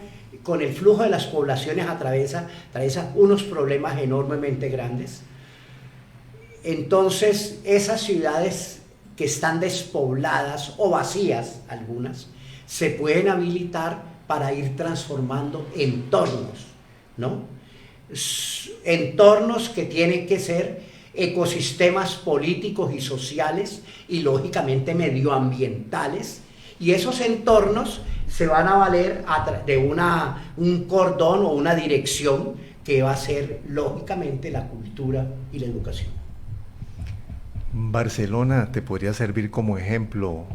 el flujo de las poblaciones, atraviesa unos problemas enormemente grandes. Entonces, esas ciudades que están despobladas o vacías, algunas, se pueden habilitar para ir transformando entornos, ¿no? Entornos que tienen que ser ecosistemas políticos y sociales y lógicamente medioambientales, y esos entornos se van a valer de un cordón o una dirección que va a ser lógicamente la cultura y la educación. Barcelona te podría servir como ejemplo,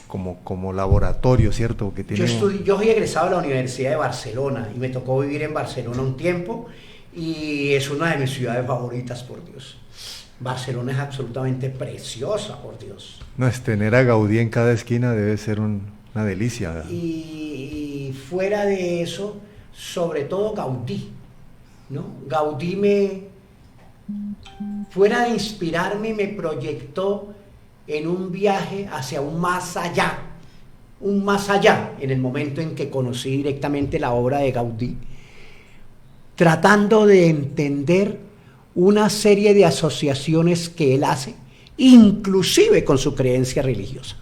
como laboratorio, ¿cierto? Que tiene... Yo soy egresado de la Universidad de Barcelona y me tocó vivir en Barcelona un tiempo, y es una de mis ciudades favoritas, por Dios. Barcelona es absolutamente preciosa, por Dios. No, es tener a Gaudí en cada esquina debe ser una delicia, ¿verdad? Y fuera de eso, sobre todo Gaudí, ¿no? Fuera de inspirarme, me proyectó en un viaje hacia un más allá, en el momento en que conocí directamente la obra de Gaudí, tratando de entender una serie de asociaciones que él hace, inclusive con su creencia religiosa.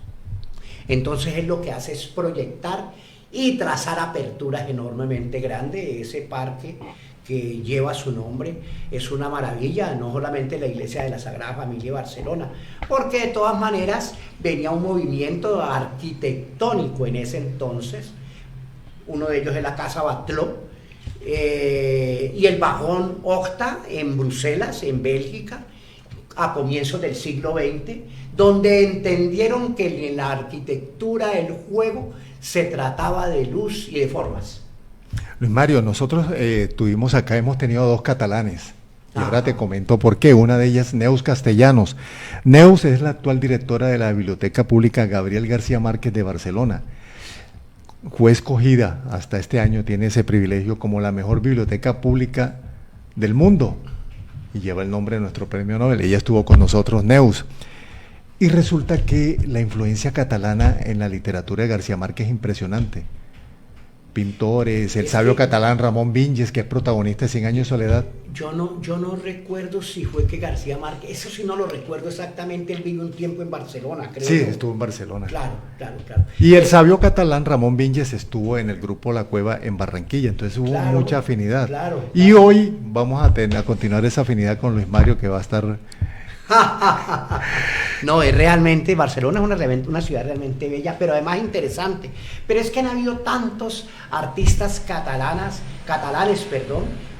Entonces él lo que hace es proyectar y trazar aperturas enormemente grandes. Ese parque que lleva su nombre es una maravilla, no solamente la iglesia de la Sagrada Familia de Barcelona, porque de todas maneras venía un movimiento arquitectónico en ese entonces. Uno de ellos es la Casa Batlló, y el Vagón Octa en Bruselas, en Bélgica, a comienzos del siglo XX, donde entendieron que en la arquitectura del juego se trataba de luz y de formas. Luis Mario, nosotros hemos tenido dos catalanes, y ahora te comento por qué. Una de ellas, Neus Castellanos. Neus es la actual directora de la Biblioteca Pública Gabriel García Márquez de Barcelona. Fue escogida hasta este año, tiene ese privilegio, como la mejor biblioteca pública del mundo, y lleva el nombre de nuestro premio Nobel. Ella estuvo con nosotros, Neus. Y resulta que la influencia catalana en la literatura de García Márquez es impresionante. Pintores, el sabio catalán Ramón Vinges, que es protagonista de 100 años de soledad. Yo no recuerdo si fue que García Márquez, eso sí no lo recuerdo exactamente, él vivió un tiempo en Barcelona, creo. Sí, estuvo en Barcelona. Claro. Y el sabio catalán Ramón Vinges estuvo en el grupo La Cueva en Barranquilla, entonces hubo mucha afinidad. Claro. Y hoy vamos a continuar esa afinidad con Luis Mario, que va a estar... No, es realmente, Barcelona es una ciudad realmente bella, pero además interesante. Pero es que han habido tantos artistas catalanes,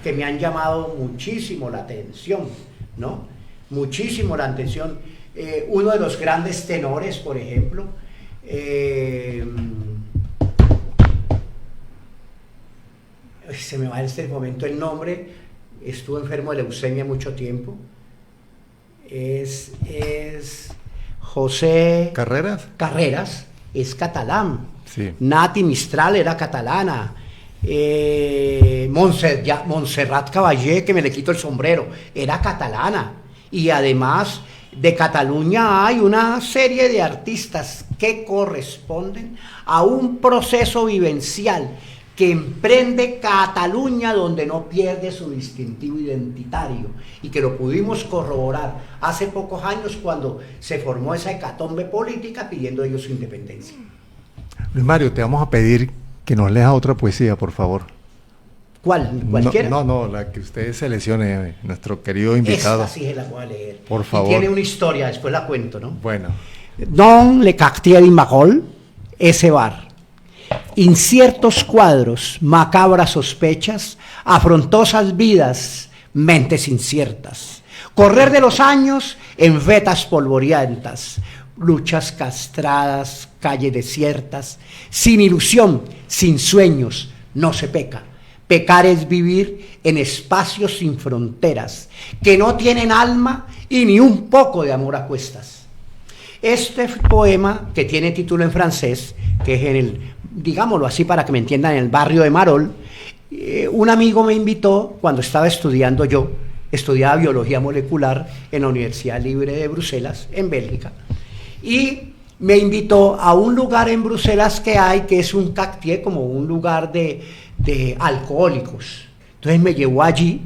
que me han llamado muchísimo la atención, ¿no? Muchísimo la atención. Uno de los grandes tenores, por ejemplo, se me va en este momento el nombre, estuvo enfermo de leucemia mucho tiempo. Es José Carreras, es catalán. Sí. Nati Mistral era catalana. Montserrat Caballé, que me le quito el sombrero, era catalana. Y además de Cataluña hay una serie de artistas que corresponden a un proceso vivencial que emprende Cataluña, donde no pierde su distintivo identitario, y que lo pudimos corroborar hace pocos años cuando se formó esa hecatombe política pidiendo ellos su independencia. Luis Mario, te vamos a pedir que nos leas otra poesía, por favor. ¿Cuál? ¿Cualquiera? No, la que usted seleccione, nuestro querido invitado. Esta sí se la voy a leer. Por favor. Y tiene una historia, después la cuento, ¿no? Bueno. Dans le quartier de Marolles, ese bar. Inciertos cuadros, macabras sospechas, afrontosas vidas, mentes inciertas. Correr de los años en vetas polvorientas, luchas castradas, calles desiertas, sin ilusión, sin sueños, no se peca. Pecar es vivir en espacios sin fronteras, que no tienen alma y ni un poco de amor a cuestas. Este poema, que tiene título en francés, que es en el, digámoslo así para que me entiendan, en el barrio de Marol, un amigo me invitó cuando estaba estudiando yo, estudiaba biología molecular en la Universidad Libre de Bruselas, en Bélgica, y me invitó a un lugar en Bruselas que hay, que es un quartier, como un lugar de alcohólicos. Entonces me llevó allí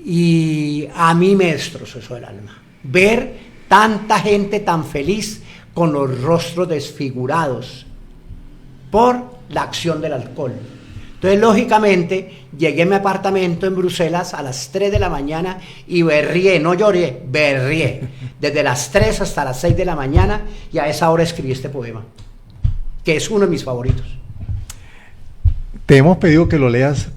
y a mí me destrozó eso el alma. Ver tanta gente tan feliz con los rostros desfigurados por la acción del alcohol. Entonces, lógicamente, llegué a mi apartamento en Bruselas a las 3 de la mañana y berrié, no lloré, berrié, desde las 3 hasta las 6 de la mañana, y a esa hora escribí este poema, que es uno de mis favoritos. Te hemos pedido que lo leas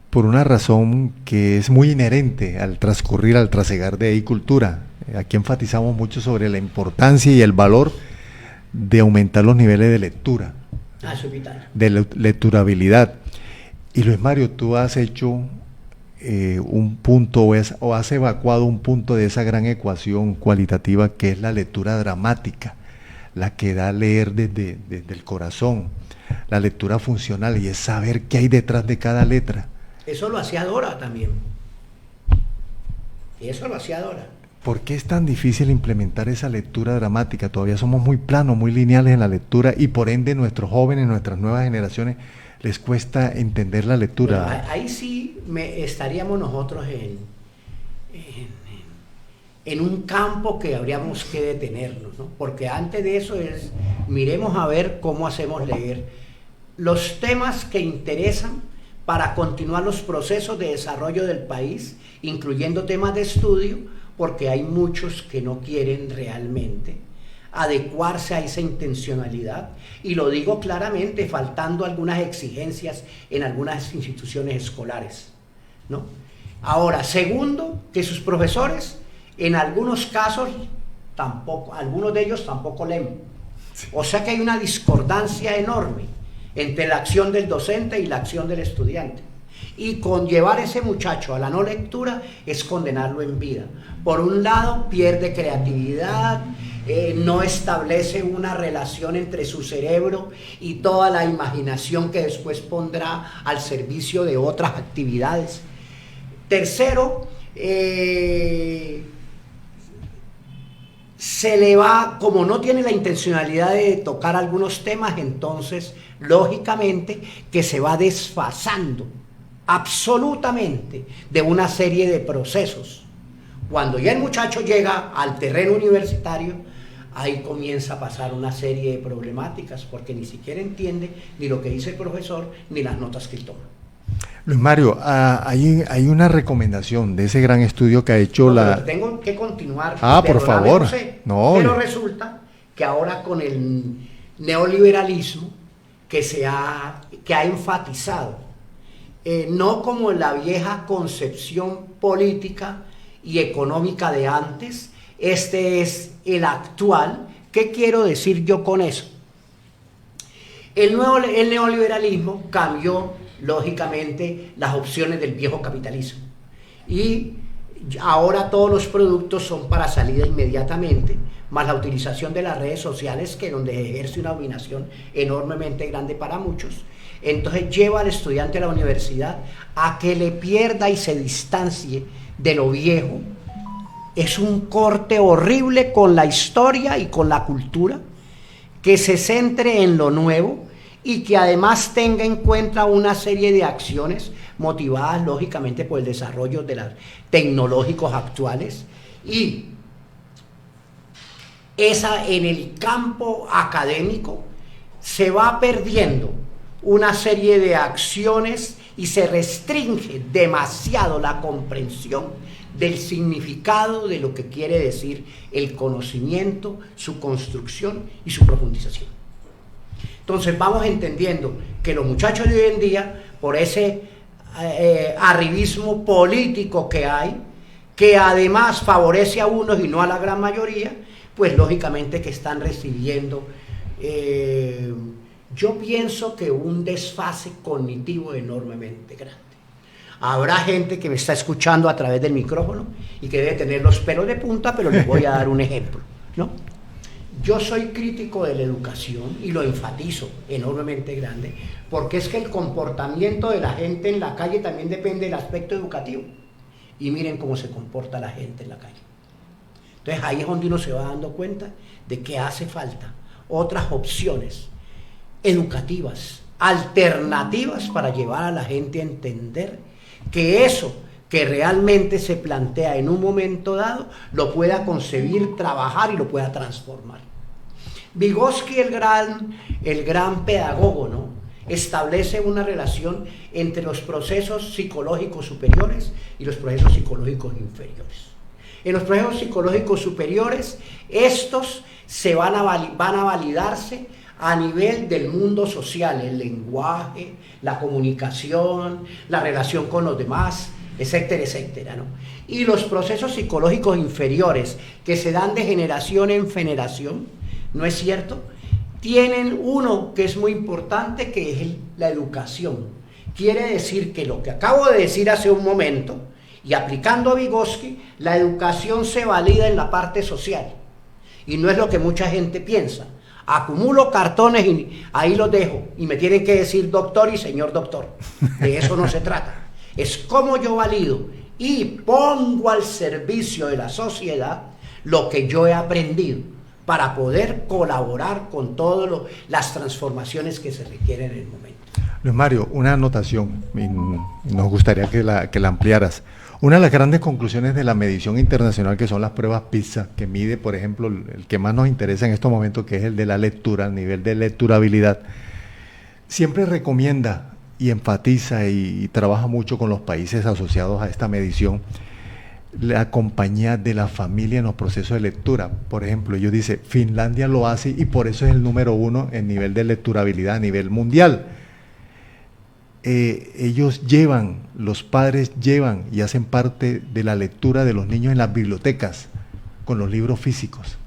por una razón que es muy inherente al transcurrir, al trasegar de cultura. Aquí enfatizamos mucho sobre la importancia y el valor de aumentar los niveles de lectura, Eso es vital. de lecturabilidad. Y Luis Mario, tú has hecho un punto o has evacuado un punto de esa gran ecuación cualitativa que es la lectura dramática, la que da a leer desde el corazón, la lectura funcional, y es saber qué hay detrás de cada letra. Eso lo hacía Dora también. Eso lo hacía Dora. ¿Por qué es tan difícil implementar esa lectura dramática? Todavía somos muy planos, muy lineales en la lectura, y por ende nuestros jóvenes, nuestras nuevas generaciones, les cuesta entender la lectura. Bueno, ahí sí estaríamos nosotros en un campo que habríamos que detenernos, ¿no? Porque antes de eso miremos a ver cómo hacemos leer los temas que interesan para continuar los procesos de desarrollo del país, incluyendo temas de estudio, porque hay muchos que no quieren realmente adecuarse a esa intencionalidad, y lo digo claramente, faltando algunas exigencias en algunas instituciones escolares, ¿no? Ahora, segundo, que sus profesores, en algunos casos, algunos de ellos tampoco leen. O sea que hay una discordancia enorme entre la acción del docente y la acción del estudiante. Y conllevar a ese muchacho a la no lectura es condenarlo en vida. Por un lado, pierde creatividad, no establece una relación entre su cerebro y toda la imaginación que después pondrá al servicio de otras actividades. Tercero, se le va, como no tiene la intencionalidad de tocar algunos temas, entonces, lógicamente, que se va desfasando absolutamente de una serie de procesos. Cuando ya el muchacho llega al terreno universitario, ahí comienza a pasar una serie de problemáticas, porque ni siquiera entiende ni lo que dice el profesor, ni las notas que él toma. Luis Mario, hay una recomendación de ese gran estudio que ha hecho pero tengo que continuar. Por favor. José, no. Pero resulta que ahora con el neoliberalismo que ha enfatizado, no como la vieja concepción política y económica de antes, este es el actual. ¿Qué quiero decir yo con eso? El neoliberalismo cambió, lógicamente, las opciones del viejo capitalismo. Y ahora todos los productos son para salida inmediatamente, más la utilización de las redes sociales, que donde ejerce una dominación enormemente grande para muchos. Entonces lleva al estudiante a la universidad a que le pierda y se distancie de lo viejo. Es un corte horrible con la historia y con la cultura, que se centre en lo nuevo y que además tenga en cuenta una serie de acciones motivadas lógicamente por el desarrollo de los tecnológicos actuales. Y en el campo académico se va perdiendo una serie de acciones y se restringe demasiado la comprensión del significado de lo que quiere decir el conocimiento, su construcción y su profundización. Entonces vamos entendiendo que los muchachos de hoy en día, por ese arribismo político que hay, que además favorece a unos y no a la gran mayoría, pues lógicamente que están recibiendo, yo pienso que un desfase cognitivo enormemente grande. Habrá gente que me está escuchando a través del micrófono y que debe tener los pelos de punta, pero les voy a dar un ejemplo, ¿no? Yo soy crítico de la educación y lo enfatizo enormemente grande, porque es que el comportamiento de la gente en la calle también depende del aspecto educativo. Y miren cómo se comporta la gente en la calle. Entonces ahí es donde uno se va dando cuenta de que hace falta otras opciones educativas, alternativas para llevar a la gente a entender que eso que realmente se plantea en un momento dado lo pueda concebir, trabajar y lo pueda transformar. Vygotsky, el gran pedagogo, ¿no?, establece una relación entre los procesos psicológicos superiores y los procesos psicológicos inferiores. En los procesos psicológicos superiores, estos van a validarse a nivel del mundo social, el lenguaje, la comunicación, la relación con los demás, etcétera, etcétera, ¿no? Y los procesos psicológicos inferiores, que se dan de generación en generación, ¿no es cierto?, tienen uno que es muy importante, que es la educación. Quiere decir que lo que acabo de decir hace un momento, y aplicando a Vygotsky, la educación se valida en la parte social. Y no es lo que mucha gente piensa. Acumulo cartones y ahí los dejo, y me tienen que decir doctor y señor doctor. De eso no se trata. Es cómo yo valido y pongo al servicio de la sociedad lo que yo he aprendido, para poder colaborar con todas las transformaciones que se requieren en el momento. Luis Mario, una anotación, y nos gustaría que la ampliaras. Una de las grandes conclusiones de la medición internacional, que son las pruebas PISA, que mide, por ejemplo, el que más nos interesa en estos momentos, que es el de la lectura, el nivel de lecturabilidad, siempre recomienda y enfatiza y trabaja mucho con los países asociados a esta medición la compañía de la familia en los procesos de lectura. Por ejemplo, ellos dicen, Finlandia lo hace y por eso es el número 1 en nivel de lecturabilidad a nivel mundial. Los padres llevan y hacen parte de la lectura de los niños en las bibliotecas, con los libros físicos.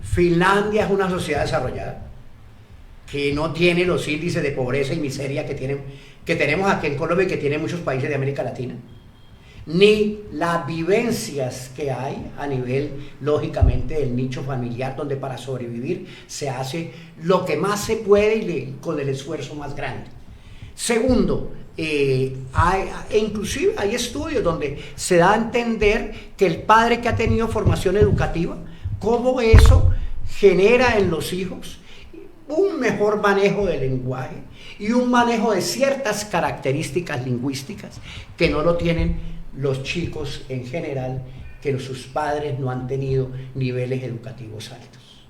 Finlandia es una sociedad desarrollada, que no tiene los índices de pobreza y miseria que tenemos aquí en Colombia y que tienen muchos países de América Latina, ni las vivencias que hay a nivel, lógicamente, del nicho familiar, donde para sobrevivir se hace lo que más se puede y con el esfuerzo más grande. Segundo, inclusive hay estudios donde se da a entender que el padre que ha tenido formación educativa, cómo eso genera en los hijos un mejor manejo del lenguaje y un manejo de ciertas características lingüísticas que no lo tienen los chicos en general, que sus padres no han tenido niveles educativos altos.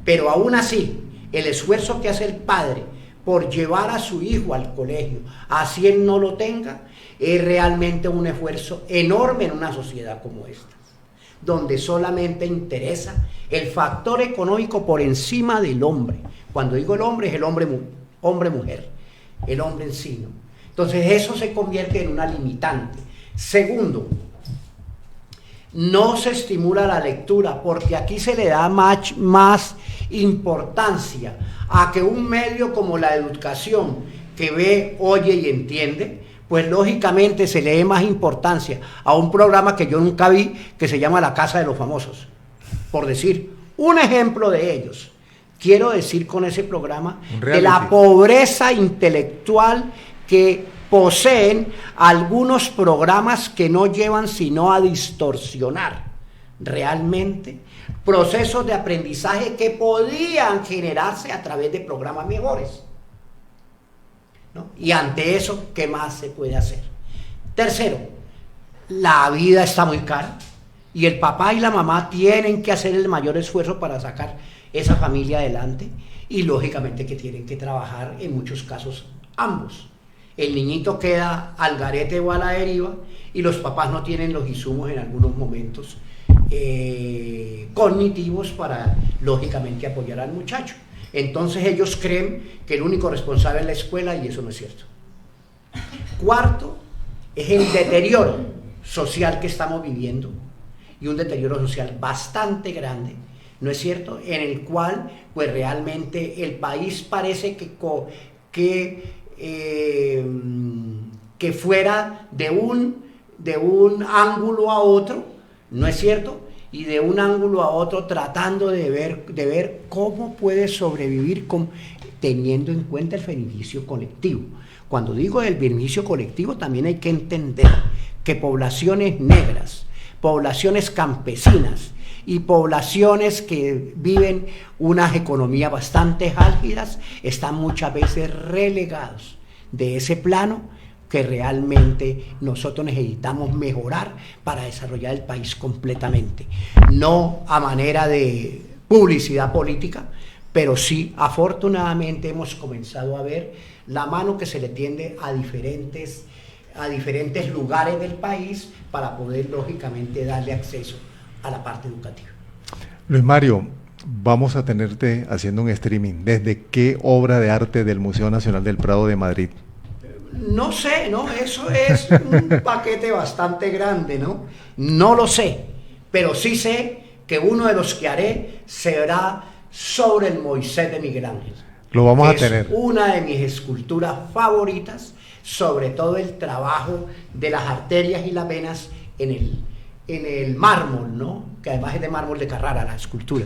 Pero aún así, el esfuerzo que hace el padre por llevar a su hijo al colegio, así él no lo tenga, es realmente un esfuerzo enorme en una sociedad como esta, donde solamente interesa el factor económico por encima del hombre. Cuando digo el hombre, es el hombre-mujer, el hombre en sí, ¿no? Entonces eso se convierte en una limitante. Segundo, no se estimula la lectura, porque aquí se le da más importancia a que un medio como la educación, que ve, oye y entiende, pues lógicamente se le dé más importancia a un programa que yo nunca vi, que se llama La Casa de los Famosos, por decir un ejemplo de ellos. Quiero decir con ese programa de la pobreza intelectual que poseen algunos programas, que no llevan sino a distorsionar realmente procesos de aprendizaje que podían generarse a través de programas mejores, ¿no? Y ante eso, ¿qué más se puede hacer? Tercero, la vida está muy cara y el papá y la mamá tienen que hacer el mayor esfuerzo para sacar esa familia adelante, y lógicamente que tienen que trabajar en muchos casos ambos. El niñito queda al garete o a la deriva y los papás no tienen los insumos en algunos momentos cognitivos para, lógicamente, apoyar al muchacho. Entonces ellos creen que el único responsable es la escuela, y eso no es cierto. Cuarto, es el deterioro social que estamos viviendo, y un deterioro social bastante grande, ¿no es cierto?, en el cual pues realmente el país parece que que fuera de un ángulo a otro, ¿no es cierto? Y de un ángulo a otro tratando de ver cómo puede sobrevivir teniendo en cuenta el beneficio colectivo. Cuando digo el beneficio colectivo, también hay que entender que poblaciones negras, poblaciones campesinas y poblaciones que viven unas economías bastante álgidas están muchas veces relegados de ese plano que realmente nosotros necesitamos mejorar para desarrollar el país completamente. No a manera de publicidad política, pero sí, afortunadamente hemos comenzado a ver la mano que se le tiende a diferentes lugares del país para poder, lógicamente, darle acceso a la parte educativa. Luis Mario, vamos a tenerte haciendo un streaming. ¿Desde qué obra de arte del Museo Nacional del Prado de Madrid? No sé, ¿no? Eso es un paquete bastante grande, ¿no? No lo sé, pero sí sé que uno de los que haré será sobre el Moisés de Miguel Ángel. Lo vamos a tener. Es una de mis esculturas favoritas, sobre todo el trabajo de las arterias y las venas en el mármol, ¿no? Que además es de mármol de Carrara la escultura.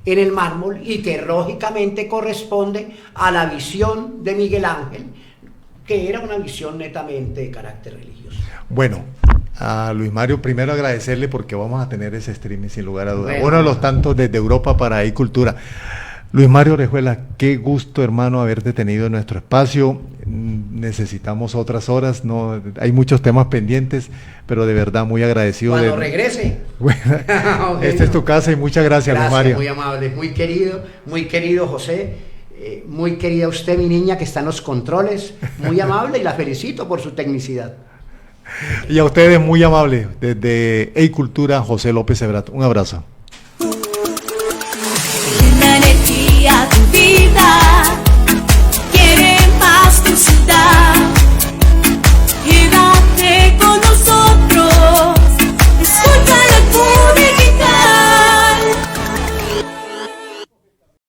En el mármol, y que lógicamente corresponde a la visión de Miguel Ángel, que era una visión netamente de carácter religioso. Bueno, a Luis Mario primero agradecerle porque vamos a tener ese streaming sin lugar a dudas. Bueno, Uno de los tantos desde Europa para iCultura. Luis Mario Orejuela, qué gusto, hermano, haberte tenido en nuestro espacio. Necesitamos otras horas, no, hay muchos temas pendientes, pero de verdad muy agradecido. Cuando regrese. Bueno, Bueno, esta es tu casa y muchas gracias, Luis Mario. Muy amable, muy querido José, muy querida usted, mi niña, que está en los controles, muy amable y la felicito por su tecnicidad. Y a ustedes muy amables, desde iCultura, José López Ebrato. Un abrazo. Una energía, tu vida.